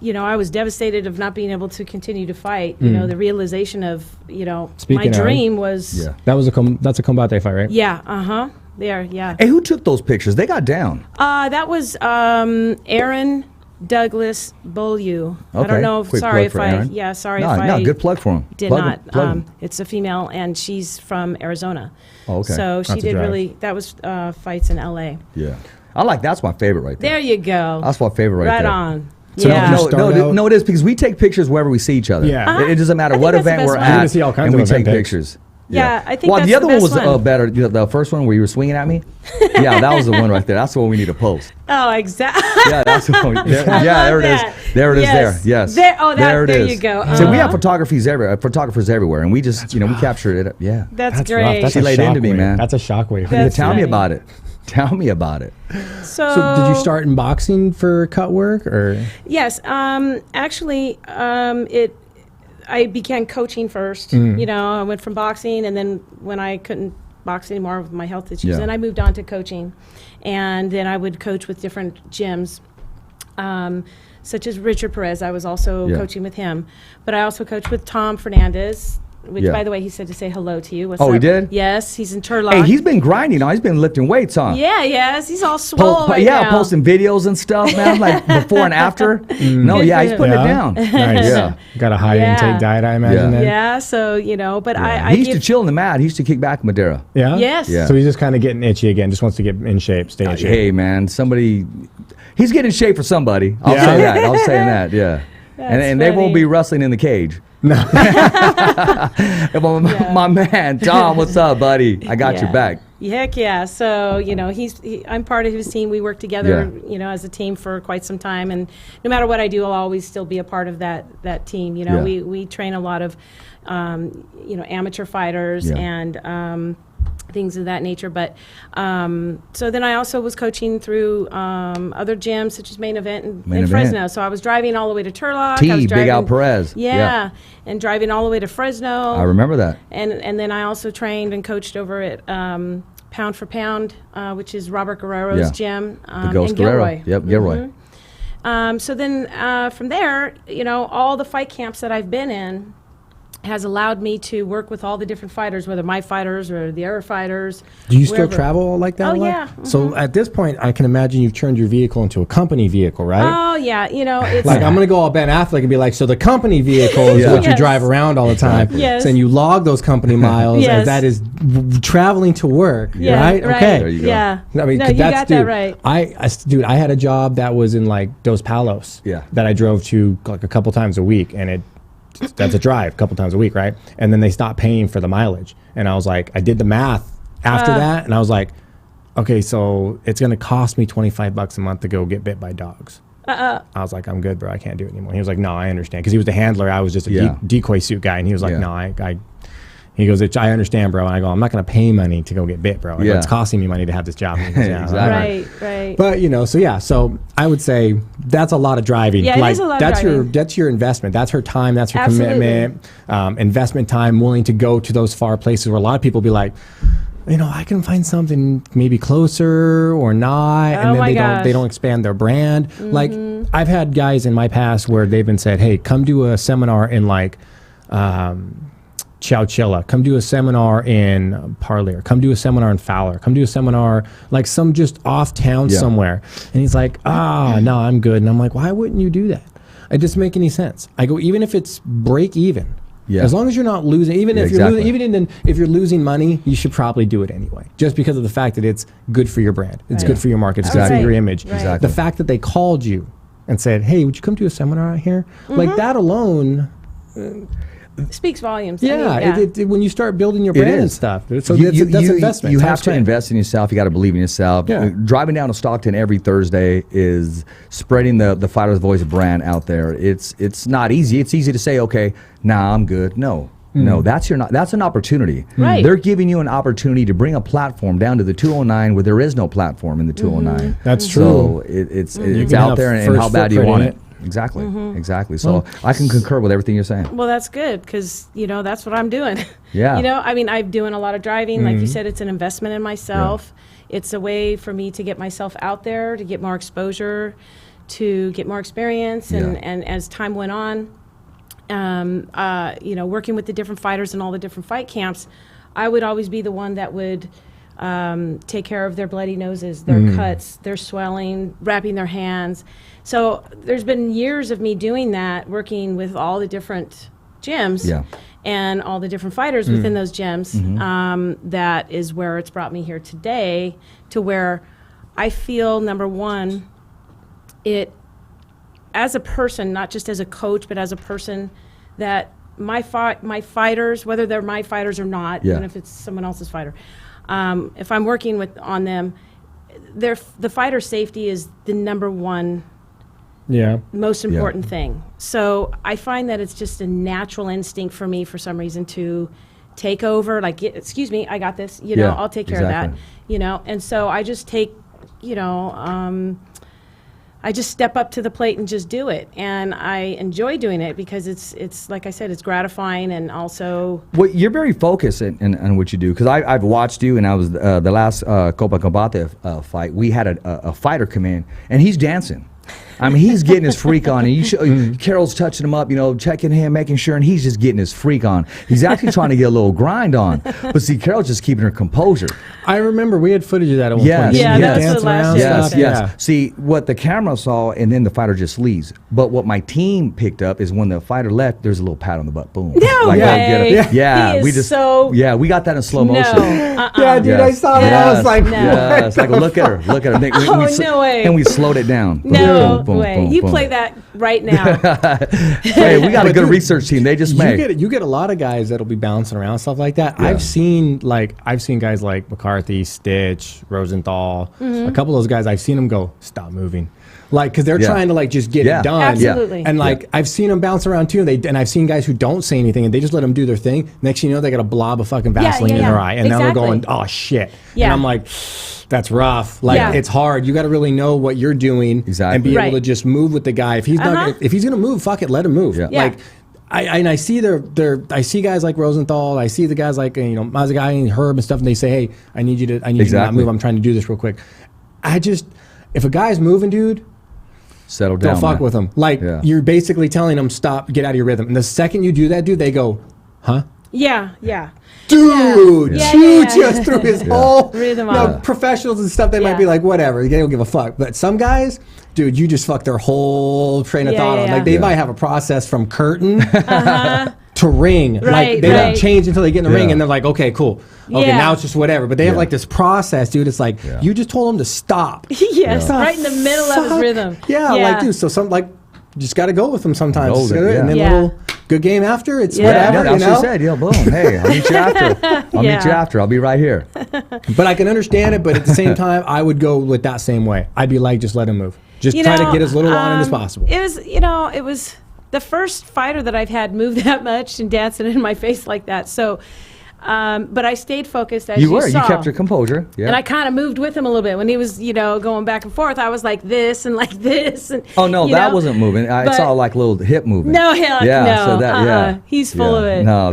I was devastated of not being able to continue to fight. The realization of, my dream was. Yeah. That's a combate fight, right? Yeah. There. Yeah. Hey, who took those pictures? They got down. That was Aaron Douglas Beaulieu. I don't know. Quick Sorry plug if for I. Aaron. Yeah. Sorry No, if I. no, good plug for him. Did Plug not. him. It's a female, and she's from Arizona. Oh, okay. So she That's a did drive. really. That was fights in L.A. Yeah. That's my favorite right there. There you go. That's my favorite right there. Right on. So Yeah. did you start out- No, it is, because we take pictures wherever we see each other. Yeah. It doesn't matter I think what that's the event best we're one. at, You're gonna see all kinds and of we event take pics. pictures. Yeah, I think Well, that's the other the one best was one. better. The first one where you were swinging at me. Yeah, that was the one right there. That's the one we need to post. Oh, exactly. Yeah, that's the one. There, I yeah, love there it that. is. There it is. Yes. There. Yes. There it you is. go. So we have Uh-huh. photographers everywhere, and we just we captured it. Yeah. That's Rough. great. That's She a laid into me, shockwave. man. That's a shockwave. That's Tell me funny. about it. Tell me about it. So So did you start in boxing for cut work, or? Yes. Actually, I began coaching first. I went from boxing, and then when I couldn't box anymore with my health issues, Yeah. then I moved on to coaching, and then I would coach with different gyms. Such as Richard Perez, I was also Yeah. coaching with him, but I also coached with Tom Fernandez, which, Yeah. by the way, he said to say hello to you. What's Oh, up? he did? Yes, he's in Turlock. Hey, he's been grinding. He's been lifting weights, huh? Yeah, yes, he's all swole right now. Posting videos and stuff, man. Like before and after. No, Good yeah, for he's him. putting it down. Nice. Yeah. Got a high Yeah. intake diet, I imagine. Yeah. Then? Yeah, so but I He used to give, chill in the mat. He used to kick back Madeira. Yeah. Yes. Yeah. So he's just kind of getting itchy again. Just wants to get in shape, stay in shape. Hey, man, he's getting in shape for somebody. I'll Yeah. say that. I'll say that. Yeah. And they won't funny. be wrestling in the cage. No. My man, Tom, what's up, buddy? I got your Yeah. back. Heck yeah. So, I'm part of his team. We work together, Yeah. as a team for quite some time. And no matter what I do, I'll always still be a part of that team. Yeah. We train a lot of, amateur fighters Yeah. and things of that nature. But so then I also was coaching through other gyms, such as Main Event in Main Event. Fresno. So I was driving all the way to Turlock. I was T, Big driving, Al Perez. Yeah, and driving all the way to Fresno. I remember that. And then I also trained and coached over at Pound for Pound, which is Robert Guerrero's gym. The Ghost in Guerrero. Gilroy. Yep, Gilroy. So then from there, all the fight camps that I've been in has allowed me to work with all the different fighters, whether my fighters or the other fighters. Do you still wherever. travel like that? Oh, a lot? yeah. So at this point, I can imagine you've turned your vehicle into a company vehicle, right? Oh, yeah. It's Like, I'm going to go all Ben Affleck and be like, so the company vehicle is Yeah. what you Yes. drive around all the time. Yes. And you log those company miles, Yes. and that is traveling to work, Yeah, right? right. Okay. There you go. Yeah. I mean, no, you that's, got dude, that right. Dude, I had a job that was in like Dos Palos. Yeah. That I drove to like a couple times a week, and that's a drive a couple times a week, right? And then they stopped paying for the mileage, and I was like, I did the math after that, and I was like, okay, so it's gonna cost me $25 a month to go get bit by dogs. I was like, I'm good, bro. I can't do it anymore. He was like, no, I understand, because he was the handler. I was just a Yeah. decoy suit guy, and he was like, Yeah. no, he goes, I understand, bro. And I go, I'm not going to pay money to go get bit, bro. I go, Yeah. It's costing me money to have this job. And he goes, yeah, Exactly. Right. But so I would say that's a lot of driving. Yeah, it is a lot of driving. That's your investment. That's her time. That's her Absolutely. commitment. Investment time, willing to go to those far places where a lot of people be like, I can find something maybe closer or not, and Oh then my they gosh. don't expand their brand. Mm-hmm. Like I've had guys in my past where they've been said, hey, come do a seminar in like Chowchilla, come do a seminar in Parlier, come do a seminar in Fowler, come do a seminar like some just off town Yeah. somewhere. And he's like, no, I'm good. And I'm like, why wouldn't you do that? It doesn't make any sense. I go, even if it's break even, Yeah. As long as you're not losing, even if you're exactly. if you're losing money, you should probably do it anyway, just because of the fact that it's good for your brand, it's good for your market, it's good for Right. your image. Right. Exactly. The fact that they called you and said, "Hey, would you come to a seminar out here?" Like that alone. Speaks volumes. Yeah, I mean, when you start building your It brand and is. stuff, so that's investment. You Time have to spent. invest in yourself. You got to believe in yourself. Yeah. Driving down to Stockton every Thursday is spreading the Fighter's Voice brand out there. It's not easy. It's easy to say, okay, nah, I'm good. No, that's an opportunity. Right. They're giving you an opportunity to bring a platform down to the 209 where there is no platform in the 209. That's So true. it's can out have there, and first how bad do you footprint want in it? Exactly. Exactly. So I can concur with everything you're saying. well, that's good because that's what I'm doing. Yeah. I mean, I'm doing a lot of driving. Like you said, it's an investment in myself. It's a way for me to get myself out there, to get more exposure, to get more experience, and, Yeah. and as time went on, working with the different fighters and all the different fight camps, I would always be the one that would take care of their bloody noses, their cuts, their swelling, wrapping their hands. So there's been years of me doing that, working with all the different gyms Yeah. and all the different fighters within those gyms. That is where it's brought me here today, to where I feel, number one, as a person, not just as a coach, but as a person, that my fighters, whether they're my fighters or not, Yeah. even if it's someone else's fighter, if I'm working on them, the fighter safety is the number one Yeah. most important thing. So I find that it's just a natural instinct for me, for some reason, to take over, like, excuse me, I got this, Yeah, I'll take care of exactly. that, and so I just take, I just step up to the plate and just do it. And I enjoy doing it because it's like I said, it's gratifying, and also, Well, you're very focused in what you do, because I've watched you, and I was the last Copa Combate fight. We had a fighter come in, and he's dancing. I mean, he's getting his freak on, and Carol's touching him up, checking him, making sure, and he's just getting his freak on. He's actually trying to get a little grind on, but see, Carol's just keeping her composure. I remember we had footage of that at one Yes, point. Yeah, You that's dance what last around year Yes, stuff. yes. Yeah. See, what the camera saw, and then the fighter just leaves. But what my team picked up is when the fighter left, there's a little pat on the butt. Boom. No Like, way. go get it. Yeah, He is we just so- we got that in slow motion. Yeah, dude, I Yes. saw that. I was like, No. Yeah, it's like, look at her, look at her. No way. And we slowed it down. Boom, no boom, boom, way. boom, You boom. play that right now. Hey, we got a But good dude, research team. They just made. You get a lot of guys that'll be bouncing around stuff like that. Yeah. I've seen guys like McCarthy, Stitch, Rosenthal. Mm-hmm. A couple of those guys, I've seen them go, stop moving. Because they're Yeah. trying to just get Yeah. it done. Absolutely. And I've seen them bounce around too. And I've seen guys who don't say anything and they just let them do their thing. Next thing you know, they got a blob of fucking Vaseline in their eye. And now they're Exactly. going, oh shit. Yeah. And I'm like, that's rough. Yeah. It's hard. You got to really know what you're doing Exactly. and be Right. able to just move with the guy. If he's not, if he's gonna move, fuck it, let him move. Yeah. Yeah. I see I see guys like Rosenthal. I see the guys like Mazagai and Herb and stuff, and they say, "Hey, I need you to not Exactly. move. I'm trying to do this real quick." If a guy's moving, dude, Settle down. don't fuck man. with him. Yeah. You're basically telling them, "Stop, get out of your rhythm." And the second you do that, dude, they go, "Huh?" Yeah. Dude, Yeah. you Yeah, yeah. just threw his whole Rhythm now, off. professionals and stuff. They might Yeah. be like, whatever, they don't give a fuck. But some guys, dude, you just fucked their whole train of Yeah, thought yeah, on. yeah. Like they Yeah. might have a process from curtain to ring. Like Right, they right. don't change until they get in the ring, Yeah. and they're like, okay, cool. Okay, Yeah. now it's just whatever. But they have Yeah. like this process, dude. It's like Yeah. you just told them to stop. Yes, The right in the middle of his fuck? rhythm. Yeah, like dude. So you just got to go with them sometimes. Go with it, yeah. And then Yeah. little good game after. It's Yeah. whatever. Yeah, that's you what know? she said. Yeah, boom. Hey, I'll meet you after. I'll meet you Yeah. after. I'll be right here. But I can understand it. But at the same time, I would go with that same way. I'd be like, just let him move. Just try to get as little on it as possible. It was the first fighter that I've had move that much and dancing in my face like that. So, but I stayed focused as you You were. saw. You kept your composure. Yeah. And I kind of moved with him a little bit when he was, going back and forth. I was like this and like this. And, Oh no, you that know? wasn't moving. I But- saw like little hip movement. No, hell, yeah, no, So that, yeah, he's full of it. No,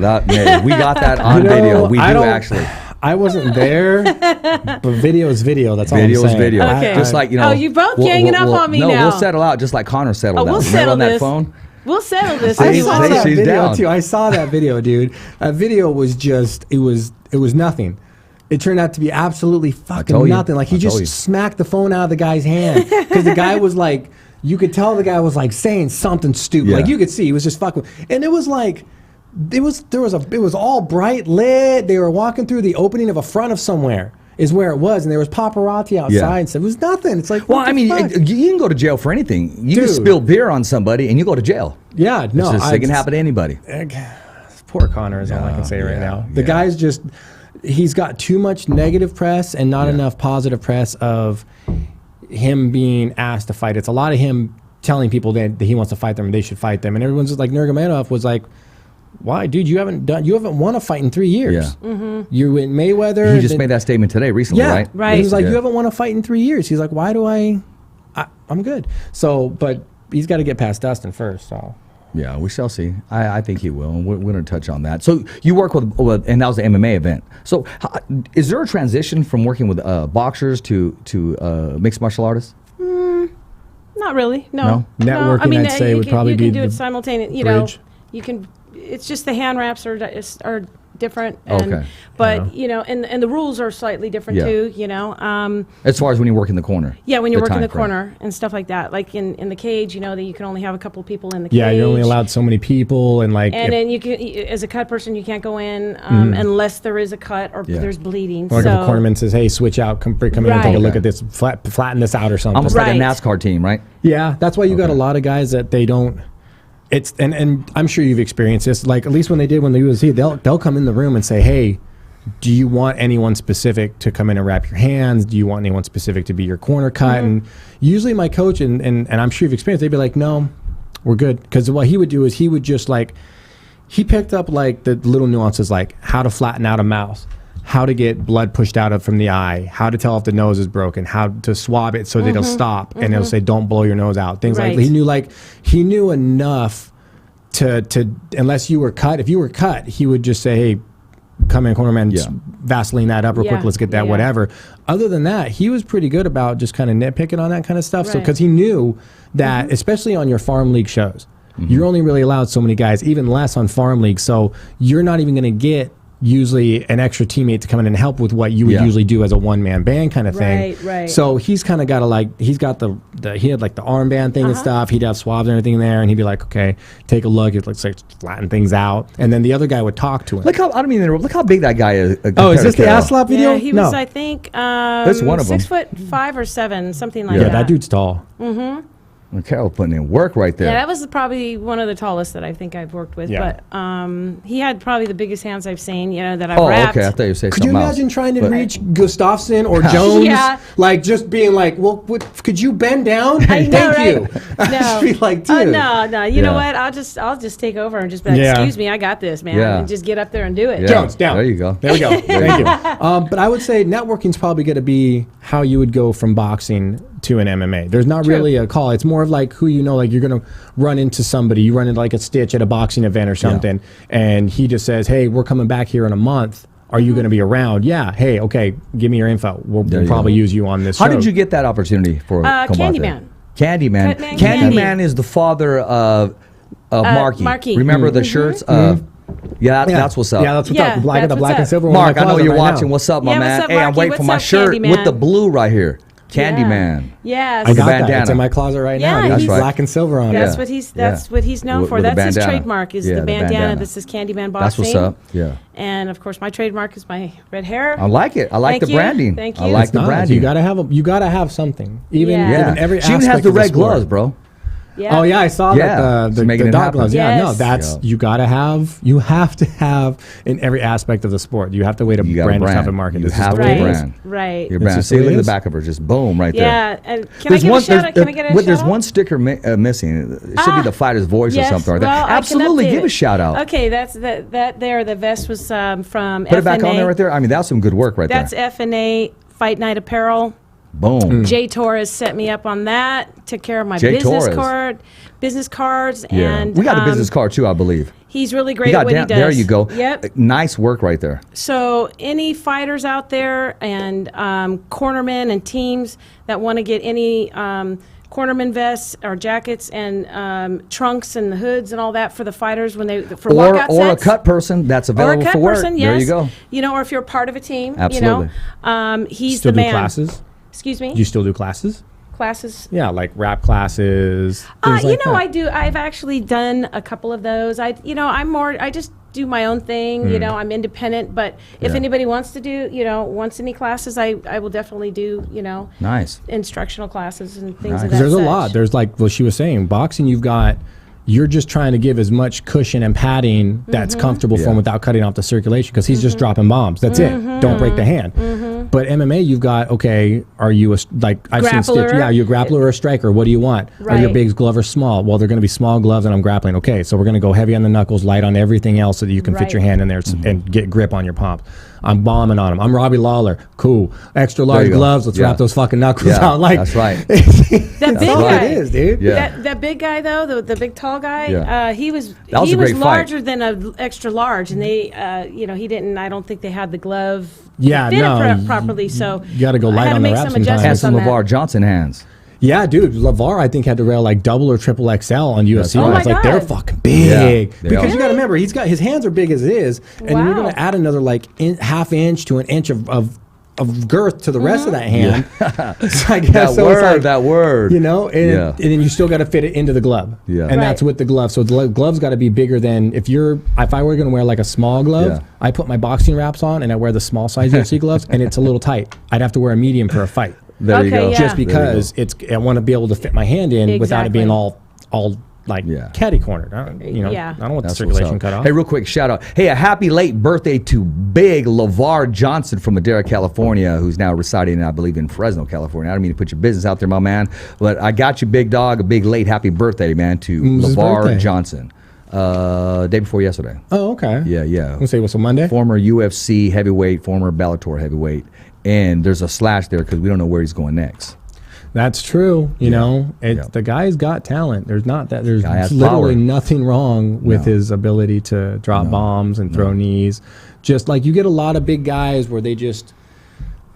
we got that on You know, video. We I do don't- actually. I wasn't there, but video is video. That's all I'm Video is saying. video. Okay. Just like Oh, you both ganging up on me no, now. we'll settle out just like Connor settled out. We'll Remember settle on that this. phone? We'll settle this. I if you saw want that She's video down. too. I saw that video, dude. That video was just it was nothing. It turned out to be absolutely fucking told you. nothing. Like he I told just you. smacked the phone out of the guy's hand because the guy was like, you could tell the guy was like saying something stupid. Yeah. Like you could see he was just fucking. And it was like It was all bright lit. They were walking through the opening of a front of somewhere. Is where it was, and there was paparazzi outside and stuff. It was nothing. It's like, well, I mean, you can go to jail for anything. You can spill beer on somebody, and you go to jail. Yeah, no, it can happen to anybody. Poor Connor is all I can say right now. The guy's just, he's got too much negative press and not enough positive press of him being asked to fight. It's a lot of him telling people that he wants to fight them and they should fight them, and everyone's just like, Nurmagomedov was like, why, dude? You haven't won a fight in 3 years. Yeah. Mm-hmm. You in Mayweather. He just made that statement today, recently, right? Right. He was like, you haven't won a fight in 3 years. He's like, why do I'm good. So, but he's got to get past Dustin first. So. Yeah, we shall see. I think he will. We're going to touch on that. So you work with, and that was the MMA event. So is there a transition from working with boxers to mixed martial artists? Not really. No. Networking, I mean, I'd say, would probably be you can do the it simultaneously. You bridge. know, you can. It's just the hand wraps are different. Okay. But you know, and the rules are slightly different too. You know. As far as when you work in the corner. Yeah, when you're working time the frame. corner and stuff like that. Like in the cage, you know, that you can only have a couple of people in the cage. Yeah, you're only allowed so many people, and like. And then you can, as a cut person, you can't go in unless there is a cut or there's bleeding. Or if a cornerman says, "Hey, switch out, come in and take a look at this, flatten this out or something." Almost like a NASCAR team, right? Yeah, that's why you got a lot of guys that they don't. It's and I'm sure you've experienced this. Like at least when they did when the UFC, they'll come in the room and say, "Hey, do you want anyone specific to come in and wrap your hands? Do you want anyone specific to be your corner cut?" And usually my coach and I'm sure you've experienced, they'd be like, "No, we're good." Because what he would do is he would just like he picked up like the little nuances, like how to flatten out a mouse, how to get blood pushed out of from the eye, how to tell if the nose is broken, how to swab it so that it'll stop and it'll say don't blow your nose out. Things like he knew enough to unless you were cut. If you were cut, he would just say, "Hey, come in, cornerman, Vaseline that up real quick. Let's get that whatever." Other than that, he was pretty good about just kind of nitpicking on that kind of stuff. So because he knew that, especially on your farm league shows, you're only really allowed so many guys, even less on farm league. So you're not even going to get usually an extra teammate to come in and help with what you would usually do as a one-man band kind of thing. Right. So he's kind of got he's got he had like the armband thing and stuff. He'd have swabs and everything there, and he'd be like, "Okay, take a look." He'd like flatten things out, and then the other guy would talk to him. Look how big that guy is. Oh, is this the ass slap video? Yeah, he was, I think, That's one of them. 6'5" or 7", something like that. Yeah, that dude's tall. And Carol putting in work right there. Yeah, that was probably one of the tallest that I think I've worked with. Yeah. But he had probably the biggest hands I've seen, you know, that I've wrapped. Okay. I thought you said Could you something imagine else. trying to reach Gustafsson or Jones? Like just being like, "Well, could you bend down? I know, Thank you." No. I'd be like, dude. No. You know what? I'll just take over and just be like, "Excuse me, I got this, man," and just get up there and do it. Yeah. Jones, down. There you go. There we go. Thank you. But I would say networking's probably going to be how you would go from boxing to an MMA. There's not really a call. It's more of like who you know, like you're going to run into somebody. You run into like a Stitch at a boxing event or something, and he just says, "Hey, we're coming back here in a month. Are you going to be around?" "Yeah." "Hey, okay, give me your info. We'll probably use you on this How show." did you get that opportunity for Candyman? Candyman. Cutman Candyman is the father of Marky. Marky. Remember the shirts? That's what's up. Yeah, that's what's up. The black that's and what's silver up. one. Mark, I know you're watching. What's up, my Yeah, man? what's up, Hey, I'm Marky? waiting for What's my up, shirt Candyman? with the blue right here. Candyman. Yes. I got The that. bandana. It's in my closet right now. Yeah, It's That's right. black and silver on That's it. what he's known With for. the That's his bandana. trademark is Yeah, the the bandana. bandana. This is Candyman That's boxing. what's up. Yeah. And of course, my trademark is my red hair. I like it. I like Thank the you. branding. Thank I you. like It's the Nice. branding. You gotta have something. Even Yeah. every she even has aspect the of red sport. gloves, bro. Yeah. Oh yeah, I saw Yeah, that she's making the it dog happen. gloves. Yeah, no, Yes. that's Yeah. you have to have in every aspect of the sport. You have to way to You got brand a yourself brand. and market. You This is have the to way it is. brand. Right. Your It's brand. just See, the way look it at the is. back of her, just boom right there. Yeah. And can I get a shout out? Can I get a shout There's out? one sticker missing. It should be the fighter's voice Yes, or something like well, that. I can Absolutely, update give a it. shout out. Okay, that's that there. The vest was from Put it back FNA. on there right there. I mean, that's some good work right That's there. FNA Fight Night Apparel. Boom. Jay Torres set me up on that. Took care of my Jay business Torres. business cards, Yeah. and We got a business card too, I believe. He's really You great got at what he down, does. there you go. Yep. Nice work right there. So any fighters out there and cornermen and teams that want to get any cornerman vests or jackets and trunks and the hoods and all that for the fighters when they for walkout Or a sets. cut person that's Or a available cut for work. person, There yes. you go. You know, or if you're part of a team, Absolutely. you know, he's Still the do man. classes? Excuse me. Do you still do classes? classes? Yeah, like rap classes. Things like that. I do. I've actually done a couple of those. I just do my own thing. I'm independent. But if anybody wants to do, wants any classes, I will definitely do, Nice. instructional classes and things Nice. of that There's a such. lot. There's like what she was saying, boxing, you're just trying to give as much cushion and padding that's comfortable for him without cutting off the circulation, because he's just dropping bombs. That's it. Don't break the hand. But MMA, you've got, okay, are you I've seen Grappler? are you a grappler or a striker? What do you want? Are your Right. bigs glove or small? Well, they're going to be small gloves and I'm grappling. Okay, so we're going to go heavy on the knuckles, light on everything else so that you can fit Right. your hand in there and get grip on your palms. I'm bombing on him. I'm Robbie Lawler. Cool. Extra large you go. gloves. Let's Yeah. wrap those fucking knuckles Yeah, out. Like, that's right. That big all guy. it is, dude. Yeah. That big guy though, the big tall guy, Yeah. he was That was a great fight. larger than a extra large, and they, he didn't. I don't think they had the glove. Yeah, fit no, it properly. So you gotta go I light had to on the make wrap some sometimes. Had adjustments some on LeVar that. Johnson hands. Yeah, dude. LeVar, I think, had to rail like double or triple XL on UFC. right. Oh It's my like they're God. fucking big. Yeah, they Because are. you got to remember, his hands are big as it is, and you're Wow. going to add another like half inch to an inch of girth to the rest of that hand. So I guess That so it's word, like, that word. and Yeah. and then you still got to fit it into the glove. Yeah. And that's Right. with the glove. So the glove's got to be bigger than if I were going to wear like a small glove, Yeah. I put my boxing wraps on and I wear the small size UFC gloves, and it's a little tight. I'd have to wear a medium for a fight. There you Okay, go. yeah. Just There you because I want to be able to fit my hand in without it being Exactly. all like Yeah. catty cornered. I don't Yeah. want the That's what's circulation up. cut off. Hey, real quick, shout out. Hey, a happy late birthday to big LeVar Johnson from Madera, California, who's now residing, I believe, in Fresno, California. I don't mean to put your business out there, my man, but I got you, big dog, a big late happy birthday, man, to When's his LeVar birthday? Johnson. Day before yesterday. Oh, okay. Yeah. Let's say what's a Monday? Former UFC heavyweight, former Bellator heavyweight. And there's a slash there because we don't know where he's going next. That's true. You know, Yeah. the guy's got talent. There's Guy has literally power. nothing wrong with his ability to drop bombs and throw knees. Just like you get a lot of big guys where they just,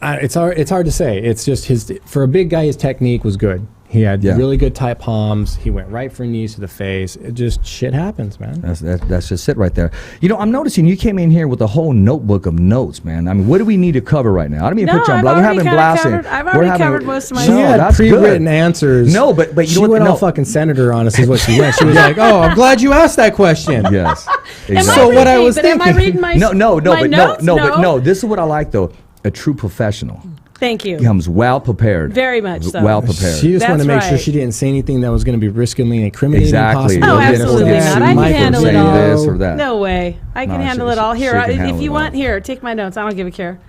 it's hard to say. It's just for a big guy, his technique was good. He had really good tight palms. He went right for knees to the face. It just shit happens, man. That's just it right there. You know, I'm noticing you came in here with a whole notebook of notes, man. I mean, what do we need to cover right now? I don't mean to No, put you on I've blast. We're already having kinda blasting. covered- I've already covered most of my She No, had that's pre-written good. answers. No, but you she know what? went No. all fucking senator on us is what she went. She was like, "Oh, I'm glad you asked that question." Yes. Am Exactly. So what I was Am I thinking- reading my No, my but notes? no. This is what I like though. A true professional Thank you. comes well prepared. Very much so. Well prepared. She just wanted to That's make sure right. she didn't say anything that was going to be risking incriminating. Exactly. Possibly. Oh, You'll get absolutely into not. that. I can Michael handle it say all. this or that. No way. I can No, handle she- it all. she Here, can handle if it you all. want, here, take my notes. I don't give a care.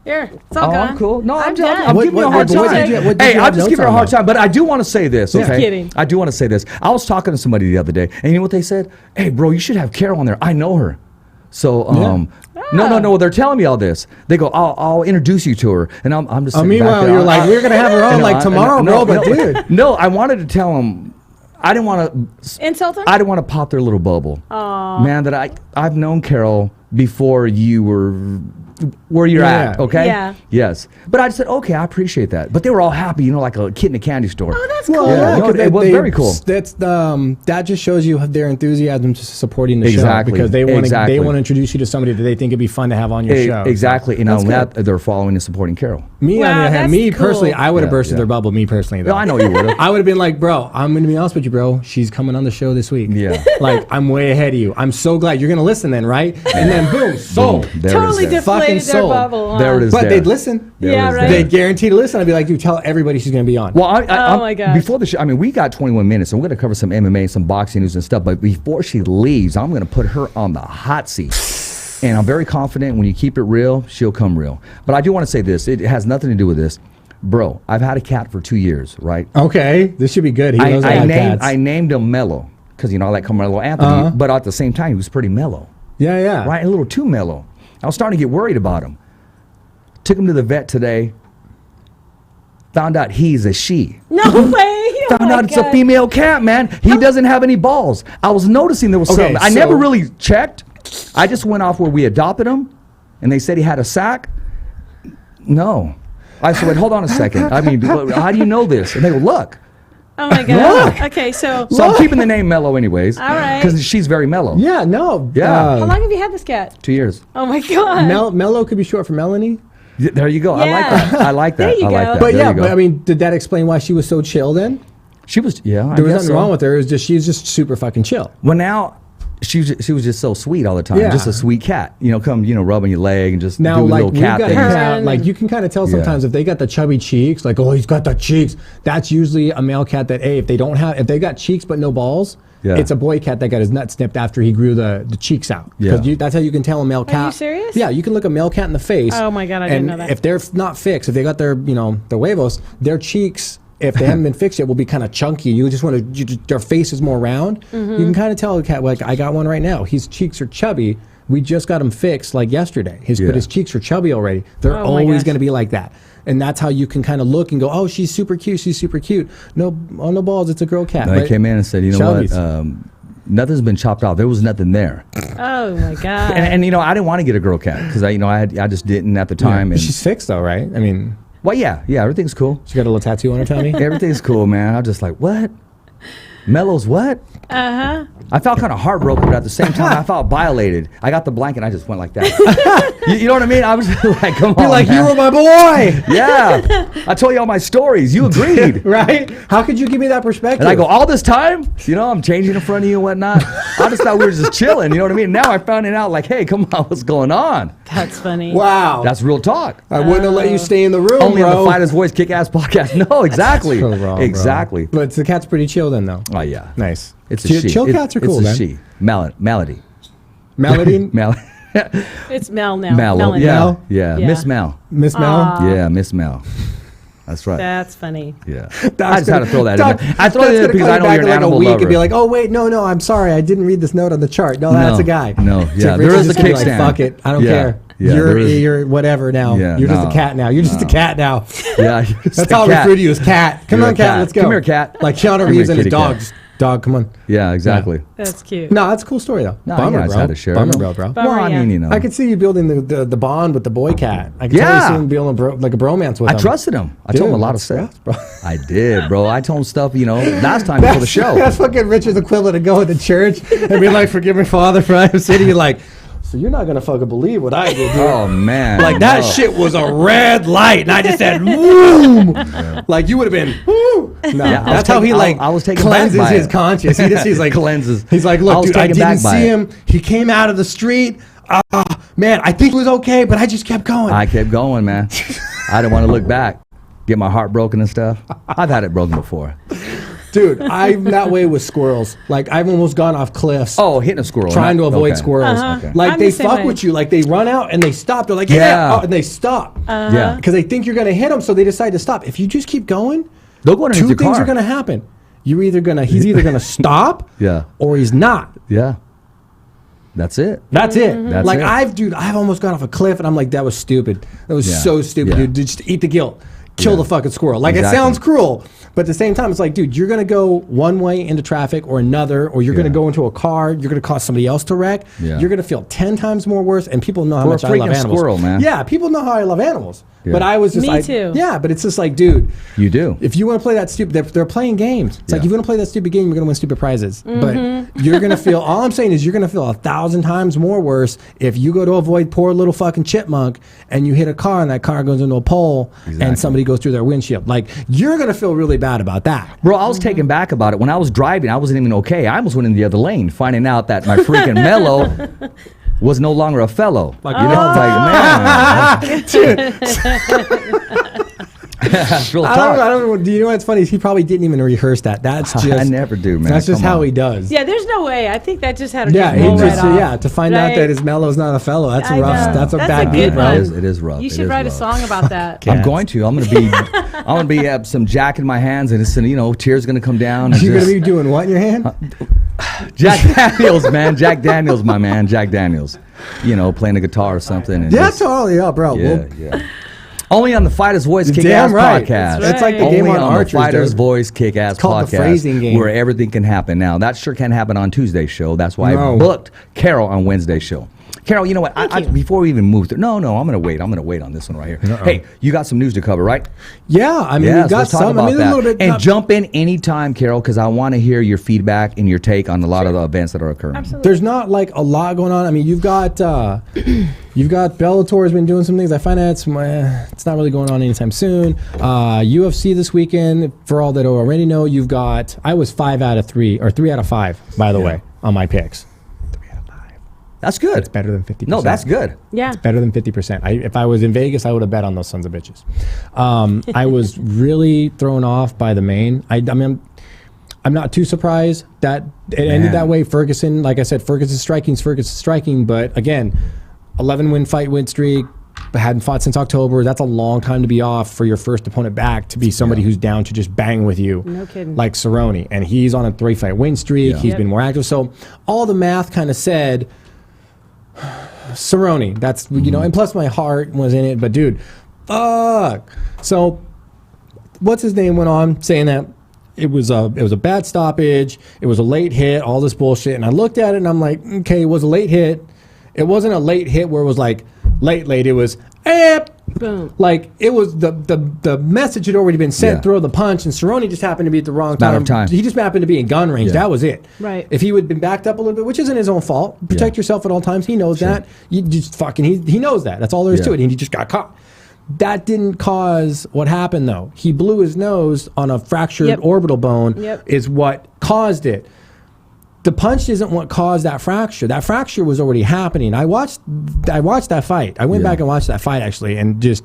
Here, it's all Oh, gone. I'm cool. No, I'm done. giving you a hard what time. did you- what did Hey, you I'll have just notes give her a on, hard though? time. But I do want to say this, Just okay? kidding. I do want to say this. I was talking to somebody the other day, and you know what they said? Hey, bro, you should have Carol on there. I know her. So, no. They're telling me all this. They go, I'll introduce you to her, and I'm just. Sitting back Meanwhile, there. you're like, we're going to have her on No, like tomorrow, bro. But dude, no, I wanted to tell them. I didn't want to. Insult them? I didn't want to pop their little bubble. Man, that I've known Carol before you were where you're Yeah. at, okay? Yeah. Yes. But I just said, okay, I appreciate that. But they were all happy, you know, like a kid in a candy store. Oh, that's well, cool. Yeah, no, 'cause it was very cool. That's that just shows you their enthusiasm to supporting the Exactly. show because they want to Exactly. introduce you to somebody that they think it'd be fun to have on your show. Exactly. And That's on that, good. they're following and supporting Carol. Me, on the Wow, other hand, that's me cool. personally, I would have Yeah, bursted yeah. their bubble. Me personally, though. No, I know you would have. I would have been like, bro, I'm going to be honest with you, bro. She's coming on the show this week. Yeah. Like, I'm way ahead of you. I'm so glad you're going to listen then, right? And then boom, sold. Boom. There Totally it is. Fucking deflated their sold. bubble. There it is. But there. they'd listen. There Yeah, it is right. there. They'd guarantee to listen. I'd be like, dude, tell everybody she's going to be on. Well, Oh, my gosh. Before the show, I mean, we got 21 minutes, and we're going to cover some MMA, some boxing news and stuff. But before she leaves, I'm going to put her on the hot seat. And I'm very confident when you keep it real, she'll come real. But I do want to say this. It has nothing to do with this. Bro, I've had a cat for 2 years, right? Okay, this should be good. He knows I named him Mellow because, you know, I like Carmelo Anthony. But at the same time, he was pretty mellow. Yeah. Right? A little too mellow. I was starting to get worried about him. Took him to the vet today. Found out he's a she. No way. Oh Found my out it's a God. female cat, man. He doesn't have any balls. I was noticing there was Okay, something. I so- never really checked. I just went off where we adopted him, and they said he had a sack. No. I said, wait, hold on a second. I mean, how do you know this? And they go, look. Oh my God. Okay, so So I'm keeping the name Mellow anyways. All right. Because she's very mellow. Yeah, no. Yeah. how long have you had this cat? 2 years. Oh my God. Mellow could be short for Melanie. There you go. I like Yeah. that. I like that. There you I like go. that. But There yeah, you go. but I mean, did that explain why she was so chill then? she was. Yeah, There was nothing wrong with her. It was just she's just super fucking chill. Well, now she was just so sweet all the time. Yeah. Just a sweet cat. Come, rubbing your leg and just Now, do a like little we've cat got a thing. cat, like you can kind of tell sometimes if they got the chubby cheeks, like oh he's got the cheeks. That's usually a male cat that if they got cheeks but no balls, Yeah. it's a boy cat that got his nut snipped after he grew the cheeks out. Yeah. Because that's how you can tell a male cat. you serious? Yeah, you can look a male cat in the face. Oh my God, I didn't know that. If they're not fixed, if they got their their huevos, their cheeks. If they haven't been fixed yet, will be kind of chunky. You just want to. Their face is more round. Mm-hmm. You can kind of tell a cat. Like I got one right now. His cheeks are chubby. We just got him fixed like yesterday. Yeah. But his cheeks are chubby already. They're Oh my always gosh. going to be like that. And that's how you can kind of look and go, oh, she's super cute. She's super cute. No balls. It's a girl cat. They But came in and said, you know chubbies. what? Nothing's been chopped off. There was nothing there. Oh my God. And I didn't want to get a girl cat because I just didn't at the time. But And she's fixed though, right? I mean, well, yeah, everything's cool. she got a little tattoo on her tummy. Everything's cool, man. I'm just like, what? Mello's what? Uh-huh. I felt kind of heartbroken, but at the same time, I felt violated. I got the blanket, and I just went like that. you know what I mean? I was like, come on, You're like, man. you were my boy, Yeah. I told you all my stories. You agreed. right? How could you give me that perspective? And I go, all this time? I'm changing in front of you and whatnot. I just thought we were just chilling. You know what I mean? Now I found it out like, hey, come on, what's going on? That's funny. wow. That's real talk. I wouldn't have let you stay in the room, Only bro. on the Fighters Voice Kick-Ass podcast. No, exactly. So wrong, bro. Exactly. But the cat's pretty chill then, though. Oh, yeah. Nice. It's a Chill- she. chill cats are cool, it's man. a she. Melody. Melody, It's Mel now. Mallow. Melanie. Yeah. Mel? Yeah. Yeah. Miss Mel. Miss Mel. Yeah, Miss Mel. That's right. That's funny. Yeah. I just had to throw that in there. I throw that's it in there gonna because come I know back you're an in like animal a week lover. and be like, oh wait, no, I'm sorry, I didn't read this note on the chart. No, that's a guy. No, So yeah, Rich there is just a gonna be kickstand. like, fuck it, I don't Yeah, care. yeah, there is- You're whatever now. Yeah, You're just no, a cat now. You're just a cat now. Yeah. That's how I refer to you as cat. Come You're on, a cat. cat. Let's go. Come here, cat. Like Keanu Come Reeves here, and his kitty cat. dogs. Dog, come on. Yeah, exactly. That's cute. No, that's a cool story though. No, Bummer, yeah, I just bro. had to share it. Bummer, bro. Bummer, Well, I yeah. mean, I could see you building the bond with the boy cat. I could Yeah. totally see him building like a bromance with him. I trusted him. I told him a lot of that's stuff. bro. I did, bro. I told him stuff, last time before the show. That's fucking Richard's equivalent of going to church and be like, forgive me, Father, for I have sinned. You're like, so you're not gonna fucking believe what I did, dude. Oh, man. Like that No. shit was a red light, and I just said, "Boom!" Like you would have been, "Woo!" No, Yeah, I was that's how he taken- like I was taken back cleanses by his it. conscience. He's like Cleanses. He's like, I look, was dude, I taken didn't back by see it. him. He came out of the street. Man, I think it was okay, but I just kept going. I kept going, man. I didn't want to look back, get my heart broken and stuff. I've had it broken before. Dude, I'm that way with squirrels. Like I've almost gone off cliffs. Oh, hitting a squirrel. Trying to avoid Okay. squirrels. Okay. Like I'm they the same fuck way. with you. Like they run out and they stop. They're like, yeah, Yeah. oh, and they stop. Yeah. Because they think you're going to hit them, so they decide to stop. If you just keep going, They'll go underneath two your things car. are going to happen. He's either going to stop, Yeah. or he's not. Yeah. That's it. That's it. That's like it. I've almost gone off a cliff, and I'm like, that was stupid. That was Yeah. so stupid, Yeah. dude. Just eat the guilt. Kill Yeah. the fucking squirrel. Like Exactly. it sounds cruel, but at the same time, it's like, dude, you're gonna go one way into traffic or another, or you're gonna Yeah. go into a car. You're gonna cause somebody else to wreck. Yeah. You're gonna feel 10 times more worse, and people know how Or a much I love freaking animals. squirrel, man. Yeah, people know how I love animals. Yeah. But I was just Me like, too. yeah, but it's just like, dude, You do. if you want to play that stupid, they're playing games. It's like, Yeah. if you want to play that stupid game, you're going to win stupid prizes. But you're going to feel, all I'm saying is you're going to feel 1,000 times more worse if you go to avoid poor little fucking chipmunk and you hit a car and that car goes into a pole Exactly. and somebody goes through their windshield. Like, you're going to feel really bad about that. Bro, I was taken back about it. When I was driving, I wasn't even okay. I almost went in the other lane, finding out that my freaking Mellow was no longer a fellow. Like, you know, it's like, man. That's real I talk. don't know. Do you know what's funny? Is he probably didn't even rehearse that. That's just. I never do, man. That's just Come how on. he does. Yeah, there's no way. I think that just had to Yeah, just roll he just, right off. yeah, to find out Right? that his Mellow's not a fellow. That's I a rough. know. That's a That's bad a beat, good bro. one. It is rough. You It should is write a rough. song about that. I'm going to. I'm gonna be some Jack in my hands, and it's tears gonna come down. And You're going just- to be doing what in your hand? Jack Daniels, man. Jack Daniels, my man. Jack Daniels. Playing the guitar or something. And Yeah, just- totally. Yeah, bro. yeah, Well, yeah. Only on the Fighters Voice Damn Kick-Ass right. podcast. That's like the Only game on the Archers, Fighters dude. Voice Kick-Ass called podcast, the phrasing game. where everything can happen. Now that sure can't happen on Tuesday's show. That's why No. I booked Carol on Wednesday's show. Carol, you know what? Before we even move through, no, I'm gonna wait. I'm gonna wait on this one right here. Hey, you got some news to cover, right? yeah, I mean, Yeah, we so got let's talk some. about I mean, a that. little bit. And jump in anytime, Carol, because I want to hear your feedback and your take on a lot of the events that are occurring. Absolutely. There's not like a lot going on. I mean, you've got You've got Bellator has been doing some things. I find that it's not really going on anytime soon. UFC this weekend, for all that already know, you've got, I was 5 out of 3, or 3 out of 5, by the way, on my picks. 3 out of 5. That's good. It's better than 50%. No, that's good. Yeah. It's better than 50%. If I was in Vegas, I would have bet on those sons of bitches. I was really thrown off by the main. I mean, I'm not too surprised that it ended that way. Ferguson, like I said, Ferguson's striking. But again, 11-win win streak, hadn't fought since October. That's a long time to be off for your first opponent back to be somebody who's down to just bang with you. No kidding. Like Cerrone. And he's on a 3-fight win streak. He's been more active. So all the math kind of said Cerrone. That's, you know, and plus my heart was in it. But dude, fuck. So what's his name went on saying that it was a bad stoppage. It was a late hit, all this bullshit. And I looked at it and I'm like, okay, it was a late hit. It wasn't a late hit where it was like late. It was boom. Like it was the message had already been sent. Throw the punch, and Cerrone just happened to be at the wrong Matter of time. He just happened to be in gun range. That was it. Right. If he would have been backed up a little bit, which isn't his own fault, protect yourself at all times. He knows that. You just fucking he knows that. That's all there is to it. And he just got caught. That didn't cause what happened though. He blew his nose on a fractured orbital bone. Is what caused it. The punch isn't what caused that fracture. That fracture was already happening. I watched that fight. I went back and watched that fight actually, and just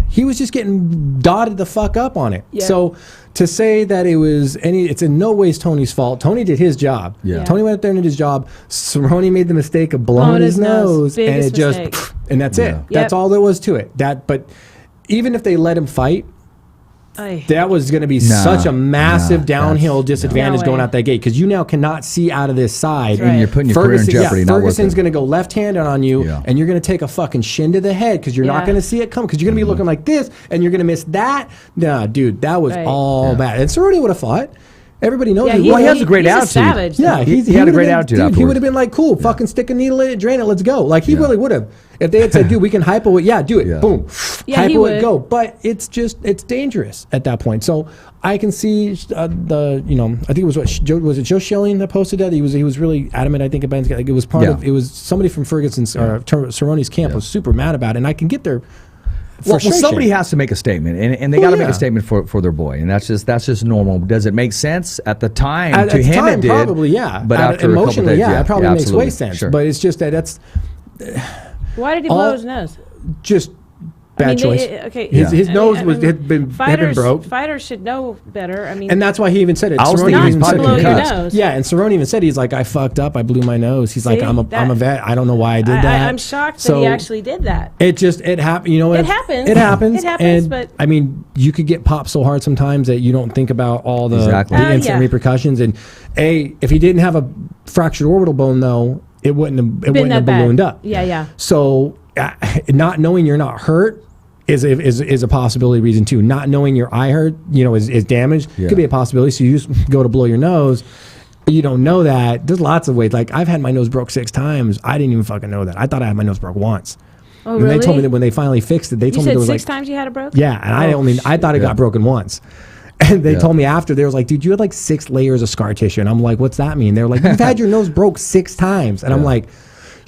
he was just getting dotted the fuck up on it. So to say that it's in no ways Tony's fault. Tony did his job. Tony went up there and did his job. Cerrone made the mistake of blowing his nose, and it just and that's it. That's all there was to it. But even if they let him fight, that was going to be such a massive downhill disadvantage going out that gate, because you now cannot see out of this side. And you're putting your career in jeopardy. Ferguson's going to go left-handed on you, and you're going to take a fucking shin to the head because you're not going to see it come, because you're going to be looking like this, and you're going to miss that. Nah, dude, that was all bad. And Cerrone would have fought. Everybody knows he has a great attitude. Savage, yeah, he had a great attitude afterwards. He would have been like, cool, fucking stick a needle in it, drain it, let's go. Like, he really would have. If they had said, dude, we can hypo it, do it, boom. Hypo it, go. But it's dangerous at that point. So I can see I think it was Joe Schilling that posted that? He was really adamant, I think, about it. It was it was somebody from Ferguson's or Cerrone's camp was super mad about it, and I can get their Well, somebody has to make a statement, and they got to make a statement for their boy, and that's just normal. Does it make sense at the time? To him, it did. Probably, yeah. But after emotionally, a couple days, it probably makes way sense. Sure. But it's just that's Why did he blow his nose? just bad choice. His nose had been broke. Fighters should know better. I mean, and that's why he even said it. I was thinking he was probably concussed. Yeah, and Cerrone even said, he's like, I fucked up. I blew my nose. He's like, I'm a vet. I don't know why I did that. I'm shocked that he actually did that. It happened. You know what? It happens. It happens. And, but I mean, you could get popped so hard sometimes that you don't think about all the instant repercussions. And if he didn't have a fractured orbital bone, though, it wouldn't have ballooned up. Yeah. So not knowing you're not hurt is a possibility reason too. Not knowing your eye hurt, is damaged, could be a possibility. So you just go to blow your nose, you don't know that. There's lots of ways. Like, I've had my nose broke 6 times. I didn't even fucking know that. I thought I had my nose broke once. Oh, and really? they told me that when they finally fixed it, they told me there was 6 times you had it broke? Yeah, and I thought it got broken once. And they told me after, they was like, dude, you had like 6 layers of scar tissue. And I'm like, what's that mean? They're like, you've had your nose broke 6 times. And I'm like,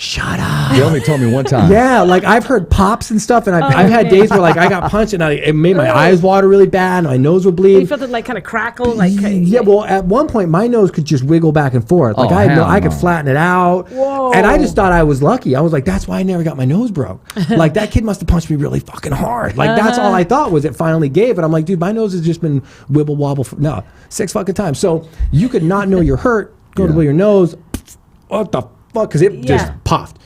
shut up. They only told me one time. Yeah, like I've heard pops and stuff, and I've had days where like I got punched and it made my eyes water really bad, and my nose would bleed. You felt it like kind of crackle, like well, at one point my nose could just wiggle back and forth. Like I could flatten it out. Whoa. And I just thought I was lucky. I was like, that's why I never got my nose broke. Like, that kid must have punched me really fucking hard. Like that's all I thought was it finally gave. And I'm like, dude, my nose has just been wibble wobble for 6 fucking times. So you could not know you're hurt, go to blow your nose. What the fuck? Because it just popped.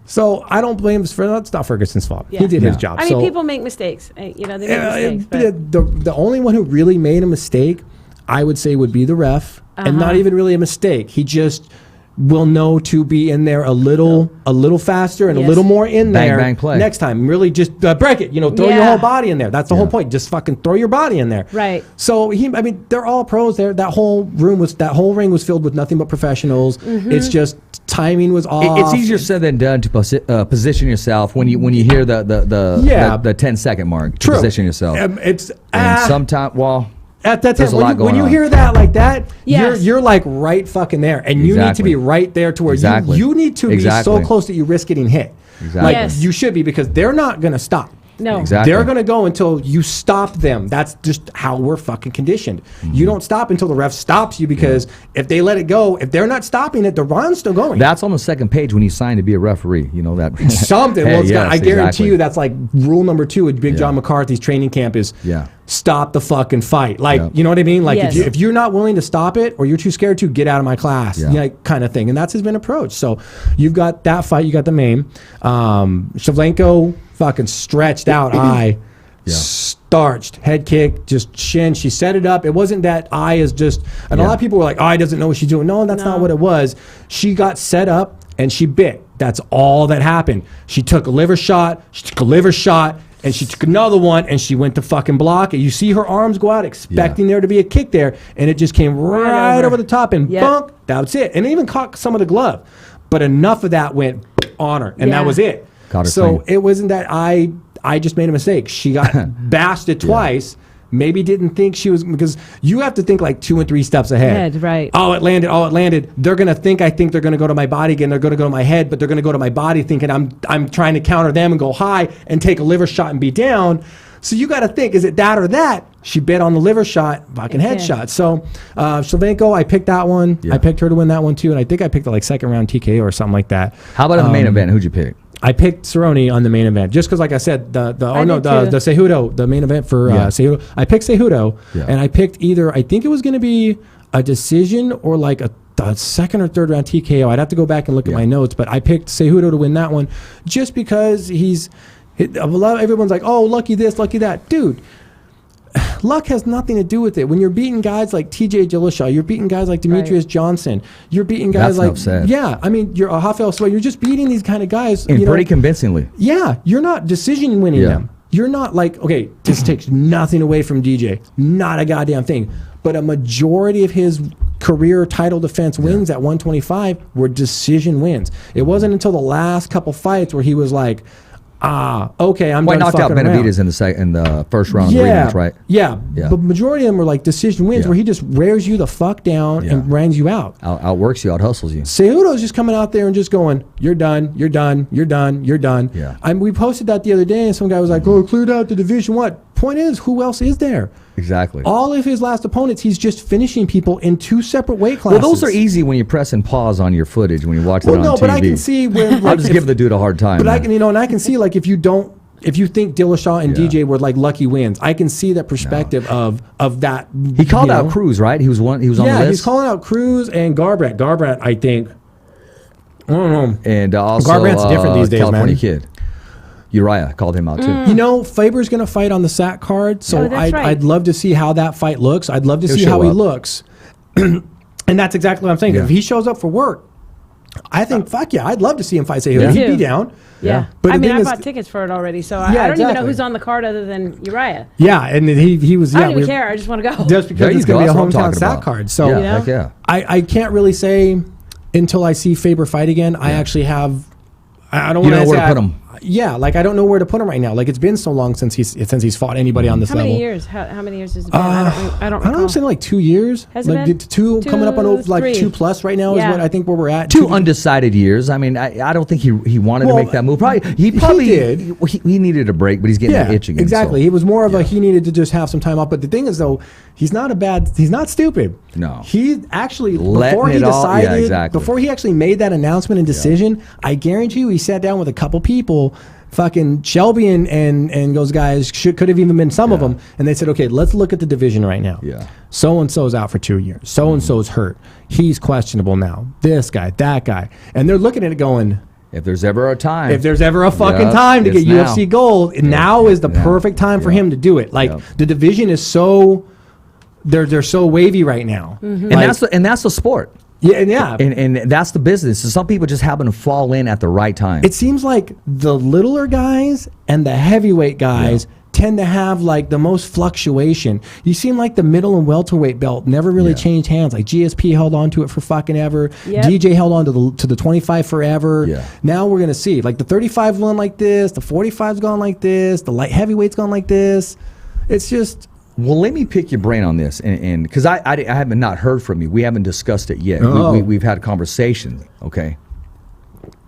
So I don't blame him for that. It's not Ferguson's fault. He did his job. I mean, people make mistakes. They make mistakes. But the only one who really made a mistake, I would say, would be the ref, and not even really a mistake. He just will know to be in there a little faster and a little more in there bang, play. Next time. Really just break it. Throw your whole body in there. That's the whole point. Just fucking throw your body in there. Right. So they're all pros there. That whole ring was filled with nothing but professionals. It's just timing was off. It's easier said than done to position yourself when you hear the 10-second mark. To position yourself. It's sometimes at that There's time, a lot when going you on. hear that like that, Yes. you're like right fucking there, and you need to be right there to where you need to be so close that you risk getting hit. Exactly. Like Yes. you should be, because they're not going to stop. No. Exactly. They're going to go until you stop them. That's just how we're fucking conditioned. You don't stop until the ref stops you, because if they let it go, if they're not stopping it, the round's still going. That's on the second page when you sign to be a referee. You know that. Something. Hey, Well, it's I guarantee exactly. you that's like rule number 2 at Big John McCarthy's training camp is stop the fucking fight. Like, you know what I mean? Like, Yes. if you're not willing to stop it, or you're too scared to, get out of my class, kind of thing. And that's his been approach. So you've got that fight. You got the main. Shevchenko fucking stretched out eye. Starched head kick, just shin. She set it up. It wasn't that eye is just, and a lot of people were like, eye doesn't know what she's doing. No, that's not what it was. She got set up and she bit. That's all that happened. She took a liver shot. She took a liver shot. And she took another one, and she went to fucking block it. You see her arms go out, expecting there to be a kick there, and it just came right over the top, and bunk, that's it. And it even caught some of the glove. But enough of that went on her, and that was it. So it wasn't that I just made a mistake. She got bashed it twice. Maybe didn't think she was, because you have to think like 2 and 3 steps ahead. Right. Oh, it landed. They're gonna think I think they're gonna go to my body again. They're gonna go to my head, but they're gonna go to my body thinking I'm trying to counter them and go high and take a liver shot and be down. So you got to think, is it that or that? She bit on the liver shot, fucking headshot. So Shevchenko, I picked that one. I picked her to win that one too, and I think I picked a like second round TKO or something like that. How about in the main event? Who'd you pick? I picked Cerrone on the main event just because, like I said, the Cejudo, the main event for Cejudo. I picked Cejudo, and I picked either, I think it was going to be a decision or like a second or third round TKO. I'd have to go back and look at my notes, but I picked Cejudo to win that one just because everyone's like, oh, lucky this, lucky that. Dude, luck has nothing to do with it. When you're beating guys like TJ Dillashaw, you're beating guys like Demetrius Johnson, you're beating guys I mean, you're Rafael Suarez, you're just beating these kind of guys. And pretty convincingly. Yeah, you're not decision winning them. You're not like, okay, this takes nothing away from DJ, not a goddamn thing. But a majority of his career title defense wins at 125 were decision wins. It wasn't until the last couple fights where he was like, okay, I'm done knocked out fucking Benavidez in the first round of the rematch, right? Yeah, but majority of them were like decision wins where he just wears you the fuck down and runs you out. Outworks you, out-hustles you. Cejudo's just coming out there and just going, you're done, you're done, you're done, you're done. Yeah. We posted that the other day, and some guy was like, oh, cleared out the division. What? Point is, who else is there? Exactly. All of his last opponents, he's just finishing people in 2 separate weight classes. Well, those are easy when you're pressing pause on your footage when you're watching it on TV. But I can see where I'll just give the dude a hard time. But I can, and I can see like if you think Dillashaw and DJ were like lucky wins, I can see that perspective of that. He called out Cruz, right? He was on the list. Yeah, he's calling out Cruz and Garbrandt. Garbrandt, I think. I don't know. And also Garbrandt's different these days, California man. Kid. Uriah called him out too. You know, Faber's going to fight on the SAC card, so I'd love to see how that fight looks. I'd love to see how he looks. And that's exactly what I'm saying. If he shows up for work, I think, fuck yeah, I'd love to see him fight Cejudo. He'd be down. Yeah. But I mean, I bought tickets for it already, so I don't even know who's on the card other than Uriah. Yeah, and he was. I don't even care. I just want to go. Just because it's going to be a hometown SAC card. So I can't really say until I see Faber fight again. I actually have. I don't want to know where to put him. Yeah, like I don't know where to put him right now. Like it's been so long since he's fought anybody on this level. How many years? How many years has it been? I don't know. I'm saying like 2 years. Has it like been? Two coming up on like 2+ right now is what I think where we're at. 2 undecided years. I mean, I don't think he wanted to make that move. He did. He needed a break, but he's getting that itch again. Exactly. So. He was more of he needed to just have some time off. But the thing is though, he's not stupid. No. He actually before he actually made that announcement and decision, I guarantee you he sat down with a couple people. Fucking Shelby and those guys could have even been some of them, and they said, okay, let's look at the division right now. Yeah, so and so's out for 2 years. So and so's hurt. He's questionable now. This guy, that guy, and they're looking at it going, if there's ever a time, if there's ever a fucking time to get UFC gold, now is the perfect time for him to do it. Like the division is so they're so wavy right now, and that's the sport. Yeah. And that's the business. So some people just happen to fall in at the right time. It seems like the littler guys and the heavyweight guys tend to have like the most fluctuation. You seem like the middle and welterweight belt never really changed hands. Like GSP held on to it for fucking ever. Yep. DJ held on to the 25 forever. Yeah. Now we're going to see like the 35's gone like this, the 45's gone like this, the light heavyweight's gone like this. It's just Well, let me pick your brain on this, and because I haven't not heard from you. We haven't discussed it yet. Oh. We've had conversations. Okay.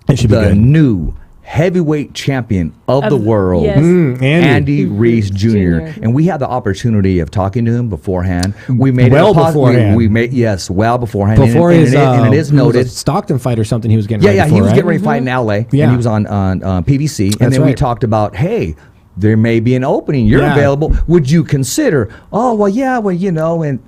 It should be The good. new heavyweight champion of the world, yes. Andy Reese Jr. And we had the opportunity of talking to him beforehand. We made Well it beforehand. We made well beforehand. Before and his, it is it was noted. a Stockton fight or something he was getting ready Yeah, for, he was right? getting ready to fight in LA, and Yeah. he was on PBC. And That's then we right. talked about, hey, there may be an opening. You're Yeah. available. Would you consider? Oh, well, yeah, well, you know, and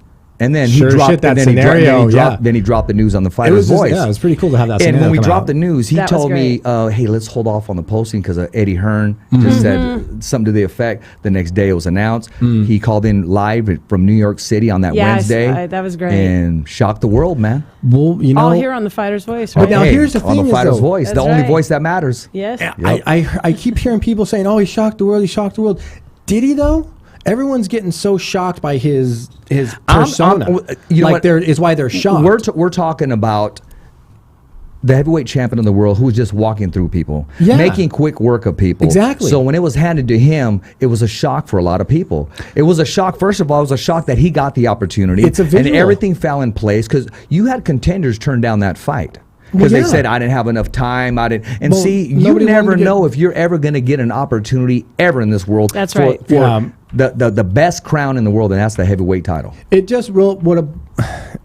then Sure he dropped shit, that and then scenario, then he dropped the news on the It Fighter's was just, Voice. yeah, it was pretty cool to have that And scenario when we come dropped out. the news, he That was told me, great. hey, let's hold off on the posting because Eddie Hearn just said something to the effect. The next day it was announced. He called in live from New York City on that Yeah, Wednesday. that was great. And shocked the world, man. Well, you know, All here on the Fighter's Voice, But right? now here's the on thing the is, Fighter's though- Voice, the That's only right. voice that matters. Yes. Yep. I keep hearing people saying, "Oh, he shocked the world. He shocked the world." Did he though? Everyone's getting so shocked by his persona. you know like what? there is why they're shocked. We're talking about the heavyweight champion of the world who was just walking through people, Yeah. making quick work of people. Exactly. So when it was handed to him, it was a shock for a lot of people. It was a shock. First of all, it was a shock that he got the opportunity. It's a visual. And everything fell in place because you had contenders turn down that fight. Because Well, they yeah. said, I didn't have enough time. I didn't. And Well, see, you nobody wanted never to get- know if you're ever going to get an opportunity ever in this world. That's for, right. For Yeah. the best crown in the world, and that's the heavyweight title. It just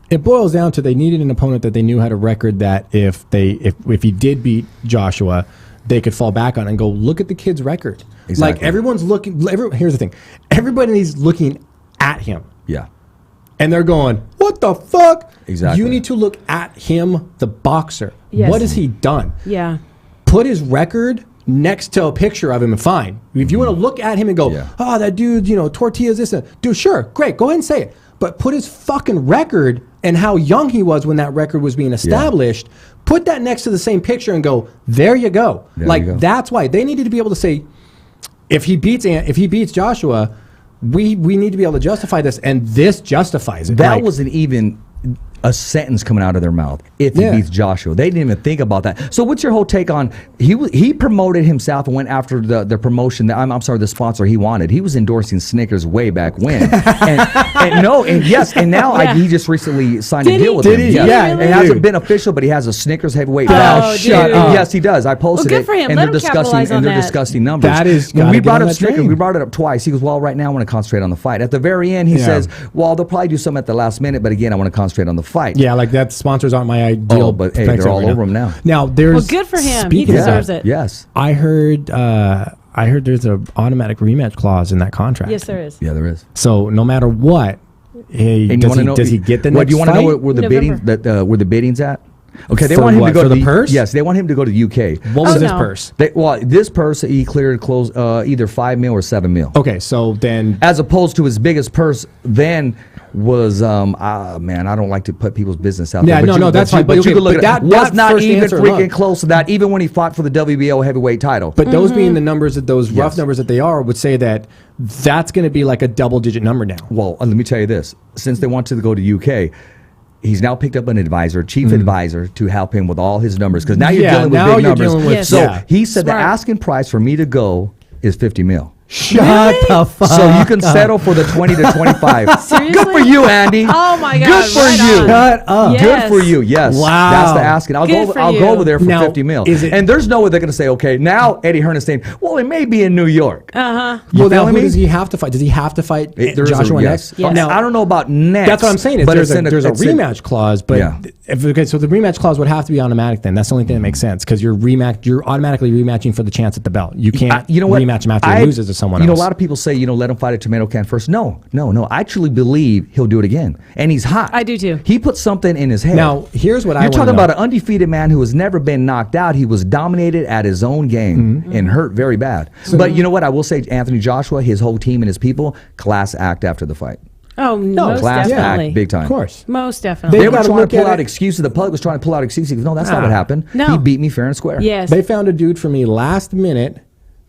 it boils down to they needed an opponent that they knew had a record that if he did beat Joshua, they could fall back on and go, look at the kid's record. Exactly. Like everyone's looking. Here's the thing: everybody's looking at him. Yeah. And they're going, what the fuck? Exactly. You need to look at him, the boxer. Yes. What has he done? Yeah. Put his record next to a picture of him and fine. If you want to look at him and go, Yeah. oh, that dude, tortillas, this, dude, sure, great, go ahead and say it. But put his fucking record and how young he was when that record was being established, put that next to the same picture and go, there you go. There you go. That's why they needed to be able to say, if he beats Joshua, we need to be able to justify this, and this justifies it. That wasn't even a sentence coming out of their mouth. If he Yeah. beats Joshua, they didn't even think about that. So, what's your whole take on he promoted himself and went after the promotion that I'm sorry, the sponsor he wanted. He was endorsing Snickers way back when, and now Yeah. he just recently signed a Did deal he? with Did him. he? Yes. Yeah, It really? hasn't been official, but he has a Snickers heavyweight Oh, belt. shut And up. yes, he does. I posted Well, it. good for him. And Let they're him discussing capitalize on and they're that. discussing numbers. That is when gotta we get brought on up that Snickers. train. We brought it up twice. He goes, well, right now I want to concentrate on the fight. At the very end, he Yeah. says, well, they'll probably do something at the last minute, but again, I want to concentrate on the fight. Yeah, like that sponsors aren't my ideal. Oh, but hey, thanks they're all right over him now. Now there's Well, good for him. He speaking of deserves that, it. Yes. I heard there's an automatic rematch clause in that contract. Yes, there is. Yeah, there is. So no matter what, hey, And does he get the what, next do you want to know fight? where the November. bidding where the bidding's at? Okay, they For want him what, to go for to the purse? Yes, they want him to go to the UK. What was Oh, this no. purse? This purse he cleared close either 5 mil or 7 mil. Okay, so then As opposed to his biggest purse then was man, I don't like to put people's business out Yeah, there. no, that's fine. But But you okay, could look but at it. that Was not first even answer freaking alone. close to that. Even when he fought for the WBO heavyweight title. But those being the numbers that those rough Yes. numbers that they are would say that that's going to be like a double-digit number now. Well, let me tell you this. Since they want to go to UK, he's now picked up an advisor, chief advisor, to help him with all his numbers. Because now you're Yeah, dealing with now big you're numbers. dealing with- Yes. So yeah. he said Smart. the asking price for me to go is 50 mil. Shut the fuck So you can settle for the 20 to 25. Seriously? Good for you, Andy. Oh my God! Good for right you. on. Shut up. Yes. Good for you. Yes. Wow. That's the asking. I'll Good go. for I'll you. go over there for Now, 50 mil. is it- And there's no way they're going to say, okay, now Eddie Hearn is saying, well, it may be in New York. Uh huh. You Well, now feeling who me? does he have to fight? Does he have to fight There is Joshua yes. next? Yes. Now, I don't know about next. that's what I'm saying. Is but there's it's a it's in- rematch clause, but Yeah. okay, so the rematch clause would have to be automatic. Then that's the only thing that makes sense because you're automatically rematching for the chance at the belt. You can't you know what? rematch him after he loses to someone You know, else. a lot of people say, let him fight a tomato can first. No. I truly believe he'll do it again. And he's hot. I do too. He put something in his head. Now, here's what I You're wanna talking know. about an undefeated man who has never been knocked out. He was dominated at his own game and hurt very bad. But you know what? I will say, Anthony Joshua, his whole team and his people, class act after the fight. Oh, most class definitely. act, big time. Of course. Most definitely. They They've were gotta trying look to pull at out it- excuses. The public was trying to pull out excuses. No, that's not what happened. No. He beat me fair and square. Yes. They found a dude for me last minute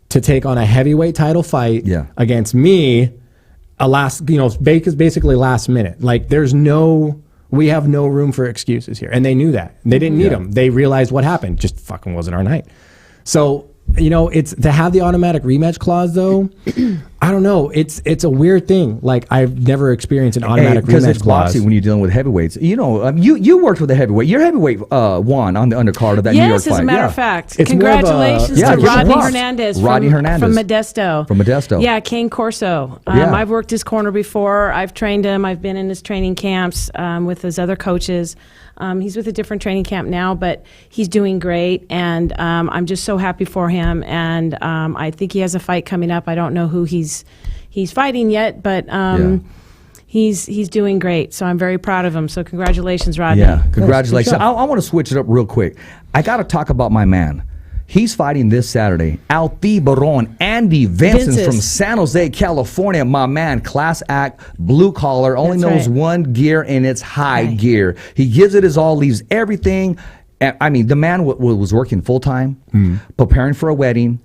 to take on a heavyweight title fight Yeah. against me. Basically last minute. Like we have no room for excuses here, and they knew that. They didn't need them. They realized what happened. Just fucking wasn't our night. So it's to have the automatic rematch clause though. I don't know. It's a weird thing. Like, I've never experienced an automatic because rematch it's boxing clause. when you're dealing with heavyweights. You know, you worked with a heavyweight. Your heavyweight won on the undercard of that New York Yes, fight. as a matter of fact. It's more of a- Congratulations Yeah, to give him Rodney props. Hernandez. Rodney Hernandez. From Modesto. From Modesto. Yeah, King Corso. Yeah. I've worked his corner before. I've trained him. I've been in his training camps with his other coaches. He's with a different training camp now, but he's doing great, and I'm just so happy for him. And I think he has a fight coming up. I don't know who he's fighting yet, but he's doing great. So I'm very proud of him. So congratulations, Rodney. Yeah, congratulations. Good job. I want to switch it up real quick. I got to talk about my man. He's fighting this Saturday. Al Tiburon, Andy Vincent from San Jose, California. My man, class act, blue collar, only That's knows right. one gear, and it's high gear. He gives it his all, leaves everything. I mean, the man was working full time, preparing for a wedding.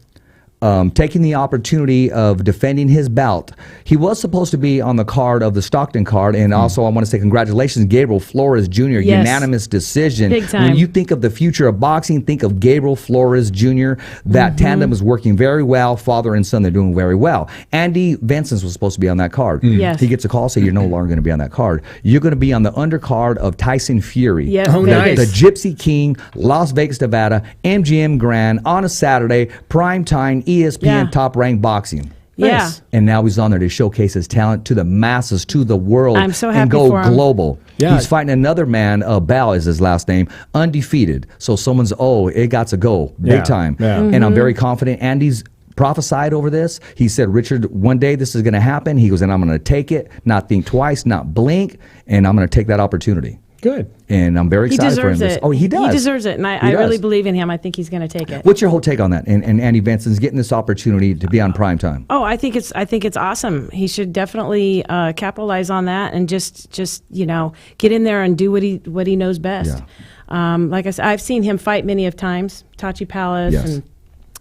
Taking the opportunity of defending his bout. He was supposed to be on the card of the Stockton card, and also I want to say congratulations, Gabriel Flores Jr., Yes. unanimous decision. Big time. When you think of the future of boxing, think of Gabriel Flores Jr. That tandem is working very well. Father and son, they're doing very well. Andy Vincent was supposed to be on that card. Yes. He gets a call, say you're no longer going to be on that card. You're going to be on the undercard of Tyson Fury. Yep, Oh, nice. The Gypsy King, Las Vegas, Nevada, MGM Grand on a Saturday, prime time, ESPN Yeah. Top Ranked Boxing. Yeah. Nice. And now he's on there to showcase his talent to the masses, to the world, I'm so and happy go for him. global. Yeah. He's fighting another man, Bao is his last name, undefeated. So someone's, it got to go, big Yeah. time. Yeah. And I'm very confident. Andy's prophesied over this. He said, Richard, one day this is going to happen. He goes, and I'm going to take it, not think twice, not blink, and I'm going to take that opportunity. Good. And I'm very He excited for him. deserves it. Oh, he does. He deserves it, and I does. really believe in him. I think he's going to take it. What's your whole take on that? And Andy Vincent's getting this opportunity to be on prime time. Oh, I think it's awesome. He should definitely capitalize on that and just get in there and do what he knows best. Like I said, I've seen him fight many of times, Tachi Palace Yes. and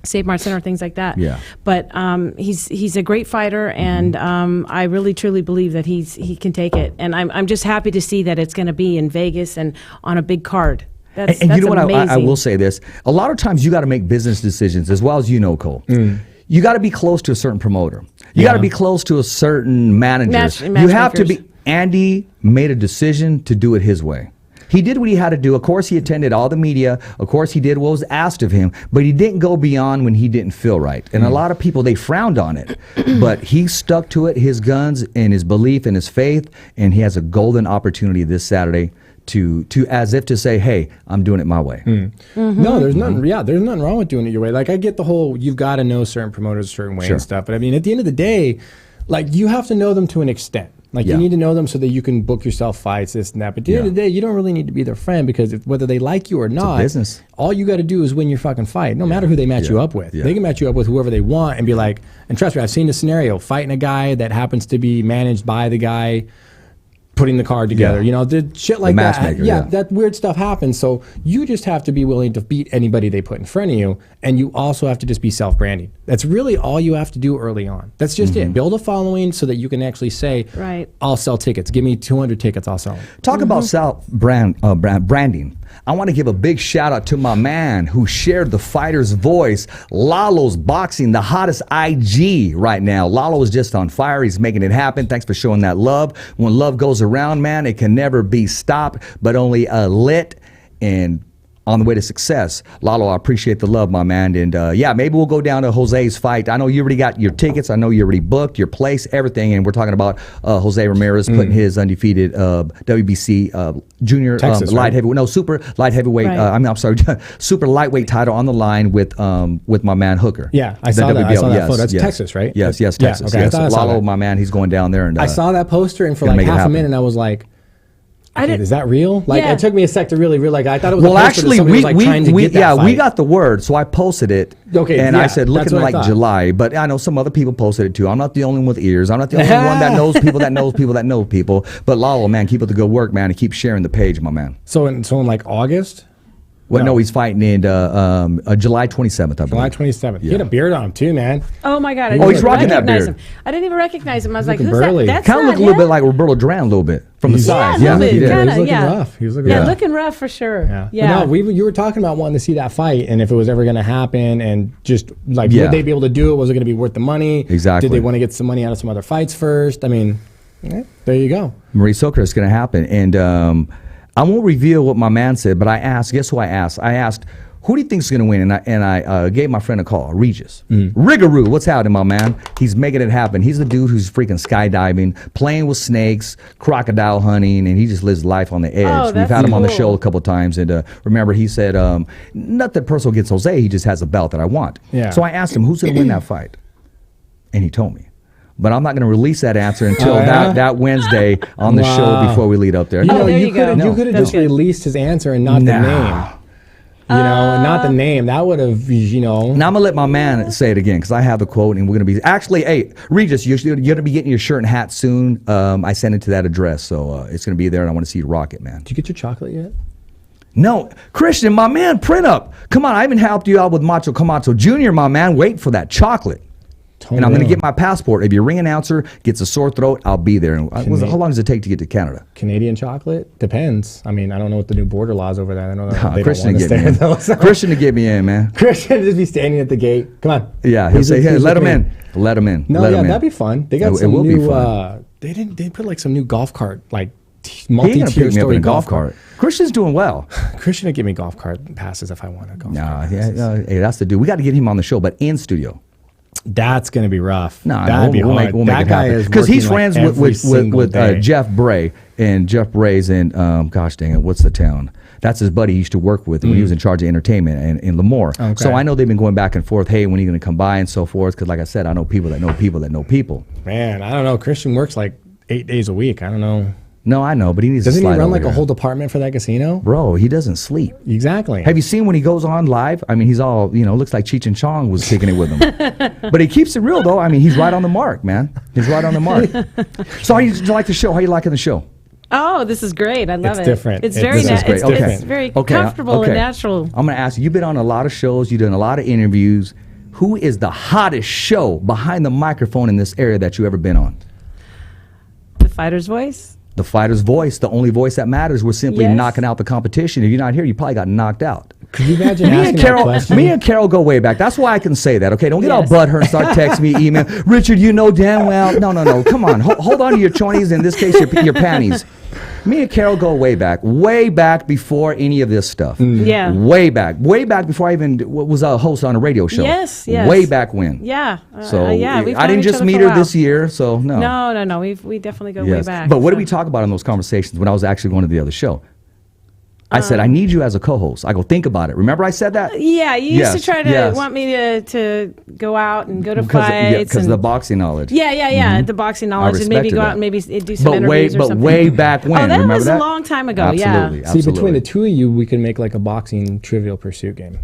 Save Mart Center, things like that. Yeah. But he's a great fighter, and I really truly believe that he can take it. And I'm just happy to see that it's going to be in Vegas and on a big card. That's And you know what? amazing. I will say this. A lot of times you got to make business decisions as well as you know, Cole. You got to be close to a certain promoter. You got to be close to a certain manager. You have to be. matchmakers. Andy made a decision to do it his way. He did what he had to do. Of course, he attended all the media. Of course, he did what was asked of him. But he didn't go beyond when he didn't feel right. And a lot of people, they frowned on it. But he stuck to it, his guns, and his belief and his faith. And he has a golden opportunity this Saturday to as if to say, hey, I'm doing it my way. No, there's nothing. Yeah, there's nothing wrong with doing it your way. Like, I get the whole you've got to know certain promoters a certain way Sure. and stuff. But I mean, at the end of the day, like, you have to know them to an extent. Like, Yeah. you need to know them so that you can book yourself fights, this and that. But at the end of the day, you don't really need to be their friend, because whether they like you or not, business. all you got to do is win your fucking fight. No matter who they match you up with. Yeah. They can match you up with whoever they want and be like, and trust me, I've seen the scenario, fighting a guy that happens to be managed by the guy putting the card together, Yeah. the shit like that. matchmaker, Yeah, yeah. that weird stuff happens. So you just have to be willing to beat anybody they put in front of you, and you also have to just be self-branding. That's really all you have to do early on. That's just Mm-hmm. it. Build a following so that you can actually say, Right. I'll sell tickets. Give me 200 tickets, I'll sell them. Talk about branding. I want to give a big shout out to my man who shared the fighter's voice, Lalo's Boxing, the hottest IG right now. Lalo is just on fire. He's making it happen. Thanks for showing that love. When love goes around, man, it can never be stopped, but only lit and on the way to success. Lalo, I appreciate the love, my man. And maybe we'll go down to Jose's fight. I know you already got your tickets. I know you already booked your place, everything. And we're talking about Jose Ramirez putting his undefeated WBC junior Texas, light right? heavyweight, no, super light heavyweight. Right. I'm sorry, super lightweight title on the line with my man Hooker. Yeah, I The saw that. I saw that yes, photo. That's yes. Texas, right? Yes, Yeah, Texas. okay, I Yes. thought I saw Lalo, that. my man, he's going down there. And I saw that poster, and for gonna like make it half a happen. minute, I was like, I okay, didn't- is that real? Like, Yeah. it took me a sec to really realize. I thought it was Well, a poster that actually, somebody was, like, trying to we get that we fight. got the word, so I posted it. Okay, and yeah, I said, that's looking what I like thought. July, but I know some other people posted it too. I'm not the only one with ears. I'm not the only one that knows people that knows people that know people. But Lalo, man, keep up the good work, man, and keep sharing the page, my man. So in like August. Well, no, he's fighting in July 27th, I believe. July 27th. He had a beard on him too, man. Oh my God! I Oh, didn't he's even rocking that recognize beard. him. I didn't even recognize him. I was like, looking "Who's burly. that?" That's Kind of not look a little him. bit like Roberto Duran, a little bit from the side. Yeah, a little bit, He kinda, was looking yeah. rough. He was looking Yeah, rough. looking rough for sure. Yeah. Yeah. But no, you were talking about wanting to see that fight and if it was ever going to happen and just like Yeah. would they be able to do it? Was it going to be worth the money? Exactly. Did they want to get some money out of some other fights first? I mean, there you go. Marie Soker, it's going to happen. And I won't reveal what my man said, but I asked, guess who I asked? I asked, who do you think is going to win? And I gave my friend a call, Regis. Rigaroo, what's happening, my man? He's making it happen. He's the dude who's freaking skydiving, playing with snakes, crocodile hunting, and he just lives life on the edge. Oh, We've that's had him on the cool. show a couple of times. And remember, he said, not that personal against Jose, he just has a belt that I want. Yeah. So I asked him, who's going to win that fight? And he told me. But I'm not going to release that answer until that Wednesday on the show before we lead up there. You know, there you you go. could have That's just good. released his answer and not the name. You know, not the name. That would have, you know. Now I'm gonna let my man say it again because I have the quote, and we're gonna be actually. Hey, Regis, you're gonna be getting your shirt and hat soon. I sent it to that address, so it's gonna be there, and I want to see you rock it, man. Did you get your chocolate yet? No, Christian, my man, print up. Come on, I even helped you out with Macho Camacho Jr., my man. Wait for that chocolate. And I'm going to get my passport. If your ring announcer gets a sore throat, I'll be there. And how long does it take to get to Canada? Canadian chocolate? Depends. I mean, I don't know what the new border laws over there. I know that they Christian don't to want get to me stay in. though. So. Christian to get me in, man. Christian just be standing at the gate. Come on. Yeah, he'll say, hey, let him in. Let him in. No, let yeah, him in. that'd be fun. They got It some will be new. fun. They put like some new golf cart, like He ain't gonna multi-tier pick me up in story a golf cart. Christian's doing well. Christian would give me golf cart passes if I want a golf Nah, cart. hey, that's the dude. We got to get him on the show, but in studio. That's gonna be rough. No, that'd be we'll hard. make that it guy happen is because he's working, like, friends every single with day. Jeff Bray, and Jeff Bray's in gosh dang it, what's the town? That's his buddy he used to work with when he was in charge of entertainment in Lemoore. Okay. So I know they've been going back and forth. Hey, when are you going to come by and so forth? Because like I said, I know people that know people that know people. Man, I don't know. Christian works like 8 days a week. I don't know. No, I know, but he needs Doesn't to he slide run over like here. a whole department for that casino? Bro, he doesn't sleep. Exactly. Have you seen when he goes on live? I mean, he's all, looks like Cheech and Chong was kicking it with him. But he keeps it real, though. I mean, he's right on the mark, man. He's right on the mark. So how you like the show? How you liking the show? Oh, this is great. I love It's it. different. It's It's very different. it's, Okay. it's very Okay, comfortable okay. and natural. I'm going to ask you, you've been on a lot of shows, you've done a lot of interviews. Who is the hottest show behind the microphone in this area that you've ever been on? The fighter's voice. The fighter's voice, the only voice that matters. We're simply Yes. knocking out the competition. If you're not here, you probably got knocked out. Could you imagine Me asking and that Carol, question? me and Carol go way back. That's why I can say that. Okay, don't get all Yes. butthurt and start texting me, email. Richard, you know damn well. No. Come on, hold on to your chonies. In this case, your panties. Me and Carol go way back before any of this stuff. Yeah. way back before I even was a host on a radio show. Yes. Way back when. Yeah. So yeah, we've I known didn't each just other meet for a her while. this year. So no. No. We definitely go way Yes. back. But what did so. we talk about in those conversations when I was actually going to the other show? I said, I need you as a co-host. I go, think about it. Remember I said that? Yeah, you used Yes, to try to yes. want me to go out and go to Because fights. of and the boxing knowledge. Yeah, the boxing knowledge, and maybe respected go out that. and maybe do some interviews or something. way back when. Oh, that remember was that? a long time ago. Absolutely. Yeah. See, between the two of you, we could make like a boxing Trivial Pursuit game.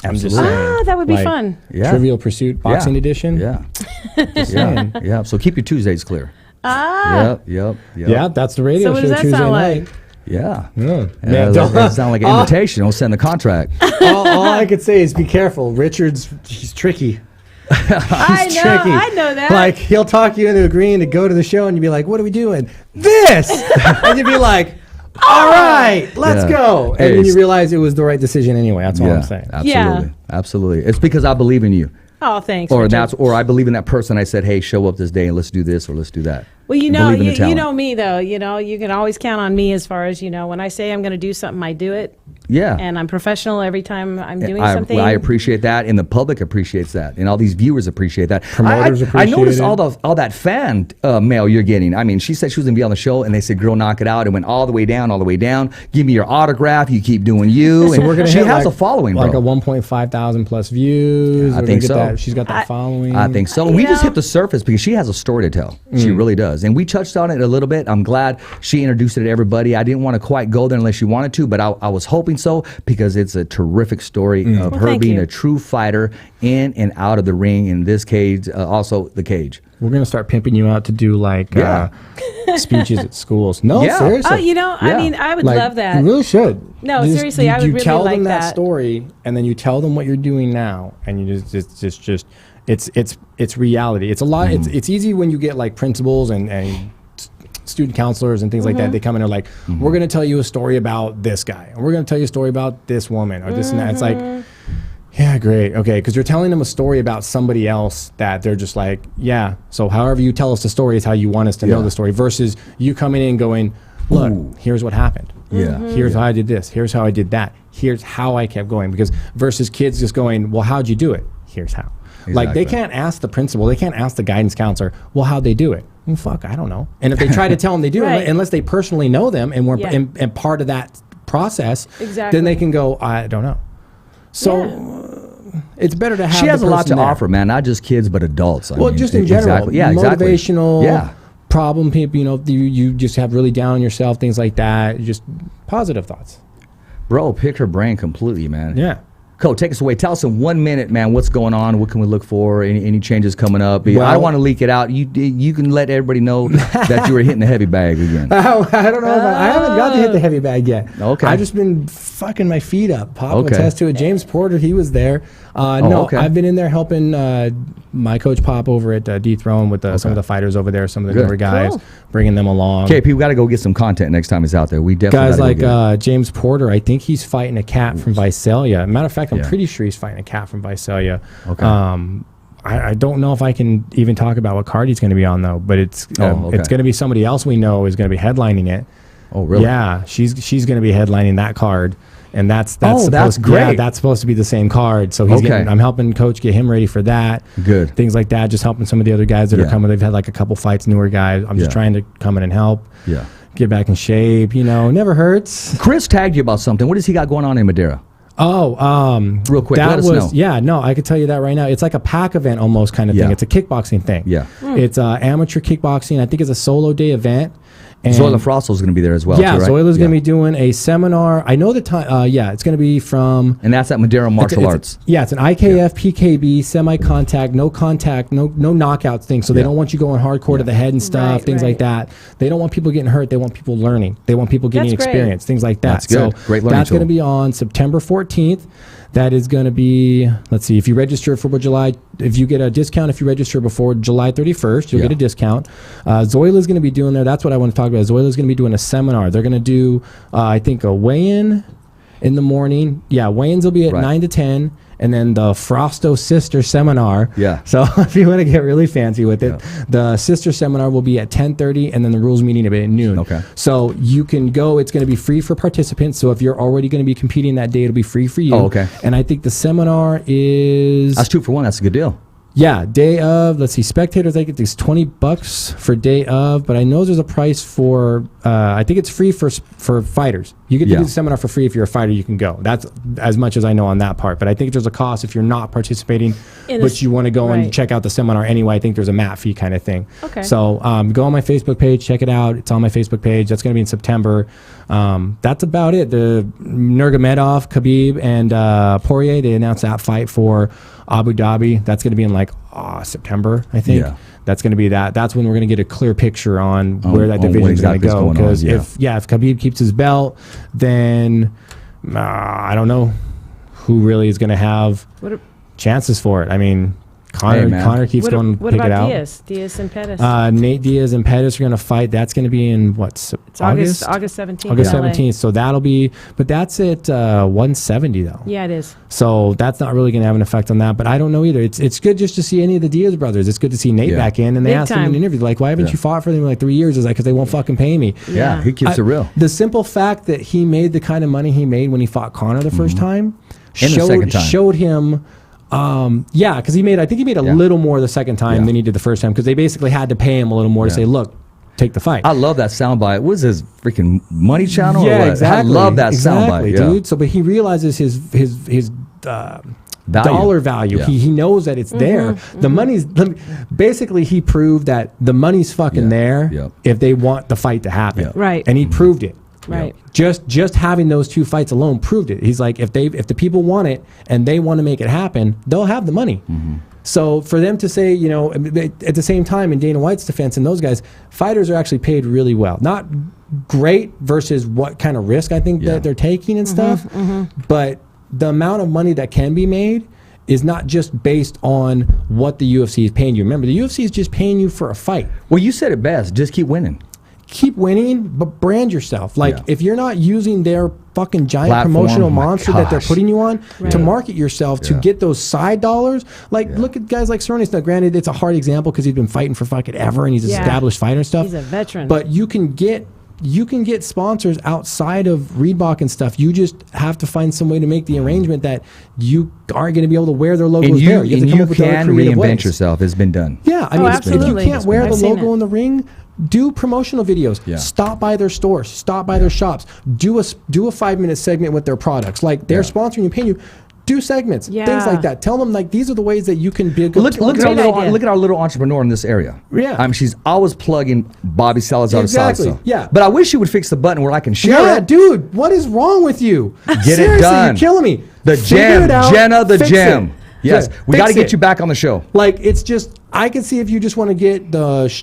I'm just Absolutely. saying. That would be Like, fun. Yeah. Trivial Pursuit boxing Yeah. edition. Yeah. saying. Yeah. So keep your Tuesdays clear. Yep. Yeah, that's the radio So what show does that Tuesday sound night. like? Yeah. Man, That doesn't sound like an invitation. Don't send the contract. all I could say is be careful. He's tricky. I know. Tricky. I know that. Like, he'll talk you into agreeing to go to the show, and you'd be like, what are we doing? This! And you'd be like, all right, let's Yeah. go. And Hey, then you realize it was the right decision anyway. That's all I'm saying. Absolutely. Absolutely. It's because I believe in you. Oh, thanks. Or Richard. or I believe in that person. I said, hey, show up this day and let's do this or let's do that. Well, you I know, believe in the you talent. know me though. You can always count on me as far as when I say I'm going to do something, I do it, Yeah. and I'm professional every time I'm doing something. I appreciate that, and the public appreciates that, and all these viewers appreciate that. Promoters I appreciate noticed it. all that fan mail you're getting. I mean, she said she was gonna be on the show, and they said, "Girl, knock it out." It went all the way down. Give me your autograph. You keep doing you. So and we're gonna she hit has like, a following, like bro. a 1.5 thousand plus views. I We're think gonna get so. that. She's got that following. I think so. You We just know- hit the surface because she has a story to tell. She really does. And we touched on it a little bit. I'm glad she introduced it to everybody. I didn't want to quite go there unless she wanted to, but I was hoping so because it's a terrific story of Well, her thank being you. a true fighter in and out of the ring, in this cage, also the cage. we're going to start pimping you out to do like speeches at schools. No, Yeah. seriously. Oh, you know, I mean, I would love that. You really should. No, seriously, I would you really tell like them that that. story, and then you tell them what you're doing now, and you just it's reality. It's a lot. It's easy when you get like principals and student counselors and things like that. They come in and are like, we're going to tell you a story about this guy, and we're going to tell you a story about this woman or this and that. It's like, yeah, great. Okay. Because you're telling them a story about somebody else that they're just like, yeah. So however you tell us the story is how you want us to know the story, versus you coming in and going, look, here's what happened. Yeah. Here's how I did this. Here's how I did that. Here's how I kept going. Because versus kids just going, well, how'd you do it? Here's how. Like they can't ask the principal, they can't ask the guidance counselor, well, how'd they do it? Well, fuck, I don't know. And if they try to tell them they do it, unless they personally know them and were and part of that process, then they can go, I don't know. So it's better to have. She has the a lot to person there. offer, man. Not just kids, but adults. I Well, mean, just in general, exactly. Yeah, exactly. motivational, problem people. You know, you just have really down on yourself, things like that. Just positive thoughts. Bro, pick her brain completely, man. Yeah. Cole, take us away. Tell us in 1 minute, man, what's going on? What can we look for? Any changes coming up? I don't want to leak it out. You can let everybody know that you were hitting the heavy bag again. I don't know. I haven't got to hit the heavy bag yet. Okay. I've just been fucking my feet up. Pop will attest to it. James Porter, he was there. I've been in there helping my coach Pop over at Dethrone with some of the fighters over there, some of the newer guys, bringing them along. Okay, people got to go get some content next time he's out there. We definitely guys like James Porter. I think he's fighting a cat from Visalia. Matter of fact, I'm pretty sure he's fighting a cat from Visalia. Okay. I don't know if I can even talk about what card he's going to be on though, but it's going to be somebody else we know is going to be headlining it. Oh, really? Yeah, she's going to be headlining that card. And that's great. Yeah, that's supposed to be the same card. So I'm helping coach get him ready for that. Good. Things like that. Just helping some of the other guys that are coming. They've had like a couple fights, newer guys. I'm just trying to come in and help. Yeah. Get back in shape. You know, never hurts. Chris tagged you about something. What does he got going on in Madeira? Real quick, let us know. Yeah, no, I could tell you that right now. It's like a pack event almost kind of thing. It's a kickboxing thing. Yeah. It's amateur kickboxing. I think it's a solo day event. And Zoila Frostel is going to be there as well. Yeah, too, right? Zoila's going to be doing a seminar. I know the time. It's going to be from. And that's at Madeira Martial Arts. It's an IKF, PKB, semi-contact, no knockouts thing. So they don't want you going hardcore to the head and stuff, things like that. They don't want people getting hurt. They want people learning. They want people getting experience, things like that. That's good. So great learning that's going to be on September 14th. That is going to be, let's see, if you register for July, if you get a discount, if you register before July 31st, you'll get a discount. Zoila's going to be doing there. That's what I want to talk about. Zoila's going to be doing a seminar. They're going to do, I think, a weigh-in in the morning. Yeah, weigh-ins will be at 9 to 10. And then the Frosto Sister Seminar. Yeah. So if you want to get really fancy with it, the Sister Seminar will be at 10:30, and then the rules meeting at noon. Okay. So you can go. It's going to be free for participants. So if you're already going to be competing that day, it'll be free for you. Oh, okay. And I think the seminar is. That's 2 for 1. That's a good deal. Yeah, day of. Let's see, spectators, I get these $20 for day of, but I know there's a price for. I think it's free for fighters. You get to do the seminar for free. If you're a fighter, you can go. That's as much as I know on that part. But I think there's a cost if you're not participating, but you want to go and check out the seminar anyway. I think there's a mat fee kind of thing. Okay. So go on my Facebook page, check it out. It's on my Facebook page. That's going to be in September. That's about it. The Nurmagomedov, Khabib, and Poirier, they announced that fight for Abu Dhabi. That's going to be in like September, I think. Yeah. That's going to be that. That's when we're going to get a clear picture on where that division is going to go. Because if Khabib keeps his belt, then I don't know who really is going to have chances for it. I mean, Connor keeps going to pick it out. What about Diaz and Pettis? Nate Diaz and Pettis are going to fight. That's going to be in It's August 17th. August 17th. So that'll be, but that's at 170 though. Yeah, it is. So that's not really going to have an effect on that. But I don't know either. It's good just to see any of the Diaz brothers. It's good to see Nate back in. And they asked him in an interview, like, why haven't you fought for them in like 3 years? It's like, because they won't fucking pay me. Yeah, he keeps it real. The simple fact that he made the kind of money he made when he fought Connor the first time, showed him. Because I think he made a little more the second time than he did the first time, because they basically had to pay him a little more to say, look, take the fight. I love that soundbite. What is his freaking Money Channel? Yeah, or what? exactly. I love that soundbite, dude. So, but he realizes his dollar value. He knows that it's there. The money's basically, he proved that the money's fucking there if they want the fight to happen. Right. And he proved it. Right. Just having those 2 fights alone proved it. He's like, if the people want it and they want to make it happen, they'll have the money. So for them to say, you know, at the same time, in Dana White's defense and those guys, fighters are actually paid really well. Not great versus what kind of risk I think that they're taking and stuff, but the amount of money that can be made is not just based on what the UFC is paying you. Remember, the UFC is just paying you for a fight. Well, you said it best. Just keep winning. Keep winning, but brand yourself. Like, if you're not using their fucking giant Platform, promotional my monster that they're gosh. putting you on Right. to market yourself, to get those side dollars, like, look at guys like Cerrone's. Now, granted, it's a hard example because he's been fighting for fucking ever and he's an established fighter and stuff. He's a veteran. But you can get sponsors outside of Reebok and stuff. You just have to find some way to make the arrangement that you aren't going to be able to wear their logos And there. you have to come up with other can creative reinvent ways. yourself. It's been done. Yeah, I mean, if you absolutely. can't wear I've the seen logo it. in the ring, do promotional videos. Yeah. Stop by their stores. Stop by their shops. Do a 5-minute segment with their products. Like, they're sponsoring you, paying you. Do segments, things like that. Tell them, like, these are the ways that you can be a good Look at Great idea. look at our little entrepreneur in this area. Yeah. I mean, she's always plugging Bobby Salazar Exactly, salsa. yeah. But I wish you would fix the button where I can share Yeah, it. dude, what is wrong with you? Get Seriously, it done. You're killing me. The Figure gem, it out, Jenna the fix gem. it. Yes, Yeah, we got to fix get it. you back on the show. Like, it's just, I can see if you just want to get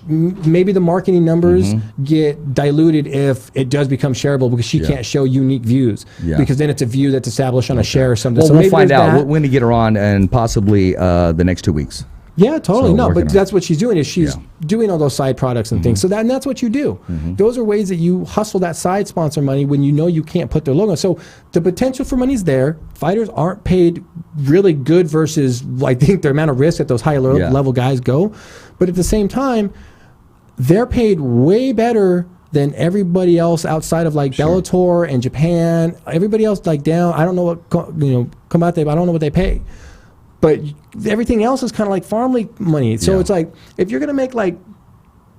maybe the marketing numbers get diluted if it does become shareable, because she can't show unique views, because then it's a view that's established on a share or something. Well, So we'll maybe find there's out. that. We're going to get her on and possibly the next 2 weeks. Yeah, totally. So No, working but on that's what she's doing, is she's Yeah. doing all those side products and things. So and that's what you do. Those are ways that you hustle that side sponsor money when you know you can't put their logo. So the potential for money's there. Fighters aren't paid really good versus, I think, the amount of risk that those higher level guys go. But at the same time, they're paid way better than everybody else outside of, like, Bellator and Japan. Everybody else, like, down. I don't know what Combate, but I don't know what they pay. But everything else is kind of like farm league money. So it's like, if you're going to make, like,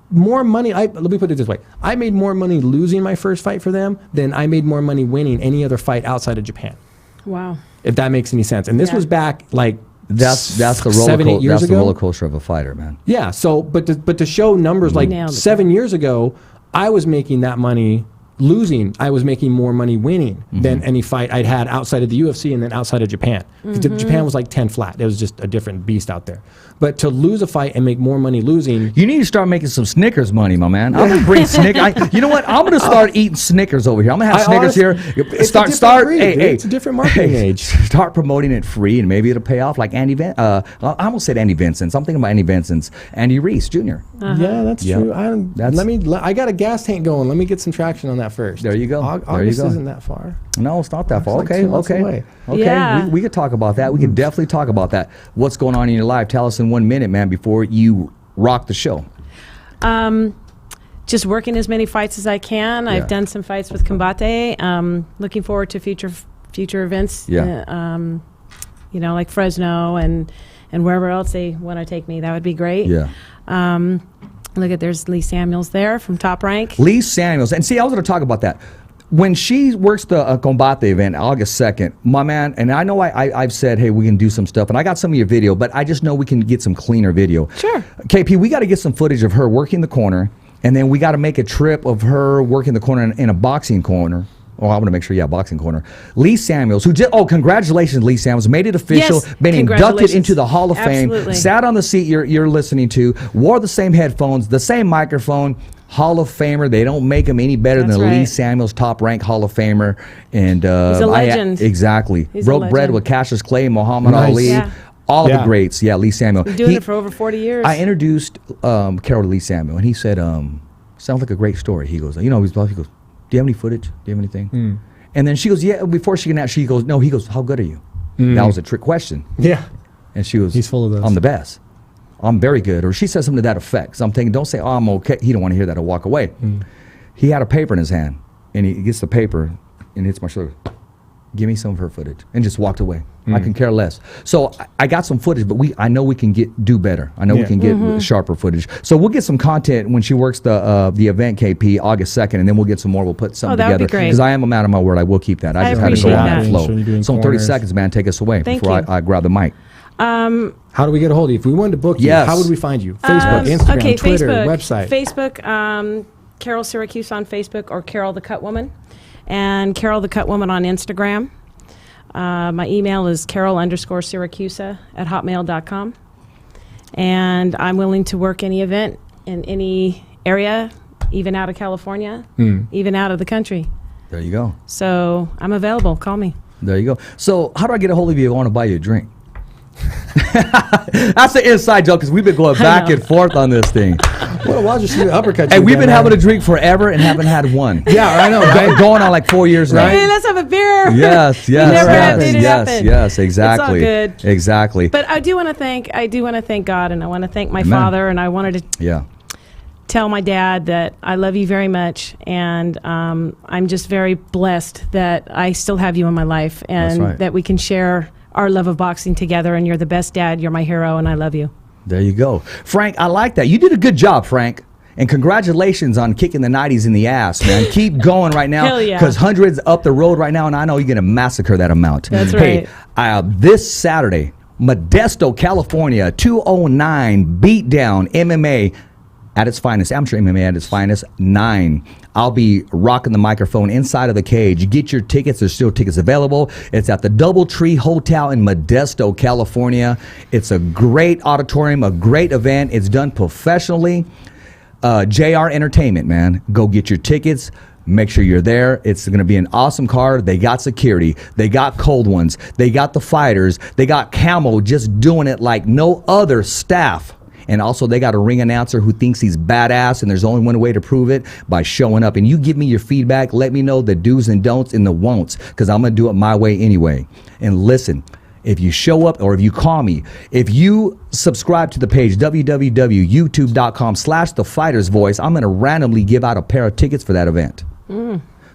more money, let me put it this way. I made more money losing my first fight for them than I made more money winning any other fight outside of Japan. Wow. If that makes any sense. And this was back, like, That's the 7-8 years that's the ago. roller coaster of a fighter, man. Yeah. So, but to show numbers, like, Nailed it. 7 years ago, I was making that money losing. I was making more money winning than any fight I'd had outside of the UFC and then outside of Japan. Japan was like 10 flat. It was just a different beast out there. But to lose a fight and make more money losing. You need to start making some Snickers money, my man. I'm gonna bring Snickers. You know what? I'm gonna start eating Snickers over here. I'm gonna have Snickers here. It's a different breed, dude. It's a different marketing age. Start promoting it free, and maybe it'll pay off. Like Andy I almost said Andy Vincent's. I'm thinking about Andy Vincent's. Andy Reese Jr. Yeah, that's Yep. true. That's- I got a gas tank going. Let me get some traction on that first. There you go. There you August go. isn't that far. No, it's not that far. like Okay, 2 months okay, away. okay. Yeah. We could talk about that. We could definitely talk about that. What's going on in your life? Tell us in 1 minute, man, before you rock the show. Just working as many fights as I can. Yeah. I've done some fights with Combate. Looking forward to future events. Yeah. Like Fresno and wherever else they want to take me. That would be great. Yeah. There's Lee Samuels there from Top Rank. Lee Samuels. And see, I was going to talk about that. When she works the Combate event, August 2nd, my man, and I know I've said, hey, we can do some stuff, and I got some of your video, but I just know we can get some cleaner video. Sure. KP, we got to get some footage of her working the corner, and then we got to make a trip of her working the corner in a boxing corner. Oh, I want to make sure, boxing corner. Lee Samuels, congratulations, Lee Samuels, made it official, Yes, been inducted congratulations. into the Hall of Fame, Absolutely. sat on the seat you're listening to, wore the same headphones, the same microphone, Hall of Famer. They don't make him any better That's than Lee right. Samuels, top ranked Hall of Famer. And He's a legend. Exactly. He's a Broke bread legend. with Cassius Clay, Muhammad Nice. Ali, Yeah. all of Yeah. the greats. Yeah, Lee Samuel. Been doing it for over 40 years. I introduced Carol to Lee Samuel, and he said, sounds like a great story. He goes, he goes, do you have any footage? Do you have anything? And then she goes, yeah, before she can ask, she goes, no, he goes, how good are you? That was a trick question. Yeah. And she goes, He's full of those. I'm the best. I'm very good. Or she says something to that effect. So I'm thinking, don't say, oh, I'm okay. He don't want to hear that or walk away. He had a paper in his hand, and he gets the paper and hits my shoulder. Give me some of her footage, and just walked away. I can care less. So I got some footage, but I know we can do better. I know we can get sharper footage. So we'll get some content when she works the event, KP, August 2nd, and then we'll get some more. We'll put something that would be together. great. Because I am a man of my word. I will keep that. I I just had to go appreciate on that. the flow. Sure you're doing So in 30 corners. seconds, man, take us away Thank before you. I grab the mic. How do we get a hold of you? If we wanted to book you, Yes. how would we find you? Facebook, Instagram, Twitter, website. Facebook, Carol Siracusa on Facebook, or Carol the Cutwoman, and Carol the Cutwoman on Instagram. My email is carol_Siracusa@hotmail.com. And I'm willing to work any event in any area, even out of California, even out of the country. There you go. So I'm available. Call me. There you go. So how do I get a hold of you if I want to buy you a drink? That's the inside joke because we've been going back and forth on this thing. Well, why just you uppercut? Hey, you we've again, been having man? a drink forever and haven't had one. Yeah, I know. Right? Going on like 4 years now. Hey, let's have a beer. Yes, We never have yes, made it yes, happen. yes, exactly. It's all good. Exactly. But I do want to thank God, and I want to thank my Amen. father, and I wanted to Yeah. tell my dad that I love you very much, and I'm just very blessed that I still have you in my life, and That's right. that we can share our love of boxing together. And you're the best dad. You're my hero, and I love you. There you go. Frank, I like that. You did a good job, Frank. And congratulations on kicking the 90s in the ass, man. Keep going right now. Hell yeah. Because hundreds up the road right now, and I know you're going to massacre that amount. That's Hey, right. this Saturday, Modesto, California, 209 Beatdown MMA at its finest, amateur MMA at its finest, 9. I'll be rocking the microphone inside of the cage. Get your tickets. There's still tickets available. It's at the DoubleTree Hotel in Modesto, California. It's a great auditorium, a great event. It's done professionally. JR Entertainment, man. Go get your tickets. Make sure you're there. It's going to be an awesome card. They got security. They got cold ones. They got the fighters. They got Camo just doing it like no other staff. And also, they got a ring announcer who thinks he's badass, and there's only one way to prove it, by showing up. And you give me your feedback. Let me know the do's and don'ts and the won'ts, because I'm going to do it my way anyway. And listen, if you show up or if you call me, if you subscribe to the page, www.youtube.com/thefightersvoice, I'm going to randomly give out a pair of tickets for that event.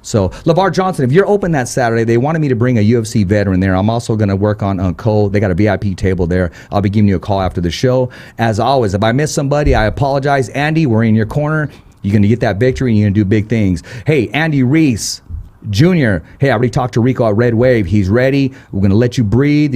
So, LeVar Johnson, if you're open that Saturday, they wanted me to bring a UFC veteran there. I'm also going to work on Cole. They got a VIP table there. I'll be giving you a call after the show. As always, if I miss somebody, I apologize. Andy, we're in your corner. You're going to get that victory, and you're going to do big things. Hey, Andy Reese Jr., hey, I already talked to Rico at Red Wave. He's ready. We're going to let you breathe.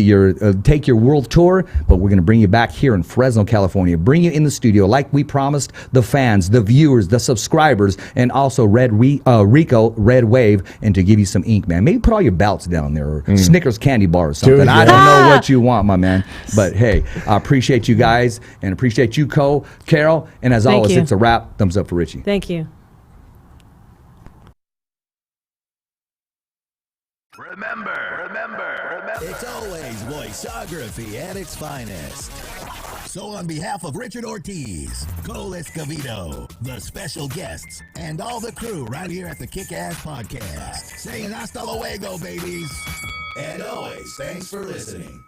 Take your world tour, but we're going to bring you back here in Fresno, California. Bring you in the studio like we promised the fans, the viewers, the subscribers, and also Rico, Red Wave, and to give you some ink, man. Maybe put all your belts down there, or Snickers candy bar or something. Dude, I yeah. don't know what you want, my man. But hey, I appreciate you guys, and appreciate you, Carol. And as Thank always, you. it's a wrap. Thumbs up for Richie. Thank you. Remember. It's always voiceography at its finest. So on behalf of Richard Ortiz, Cole Escovedo, the special guests, and all the crew right here at the Kick-Ass Podcast, saying hasta luego, babies. And always, thanks for listening.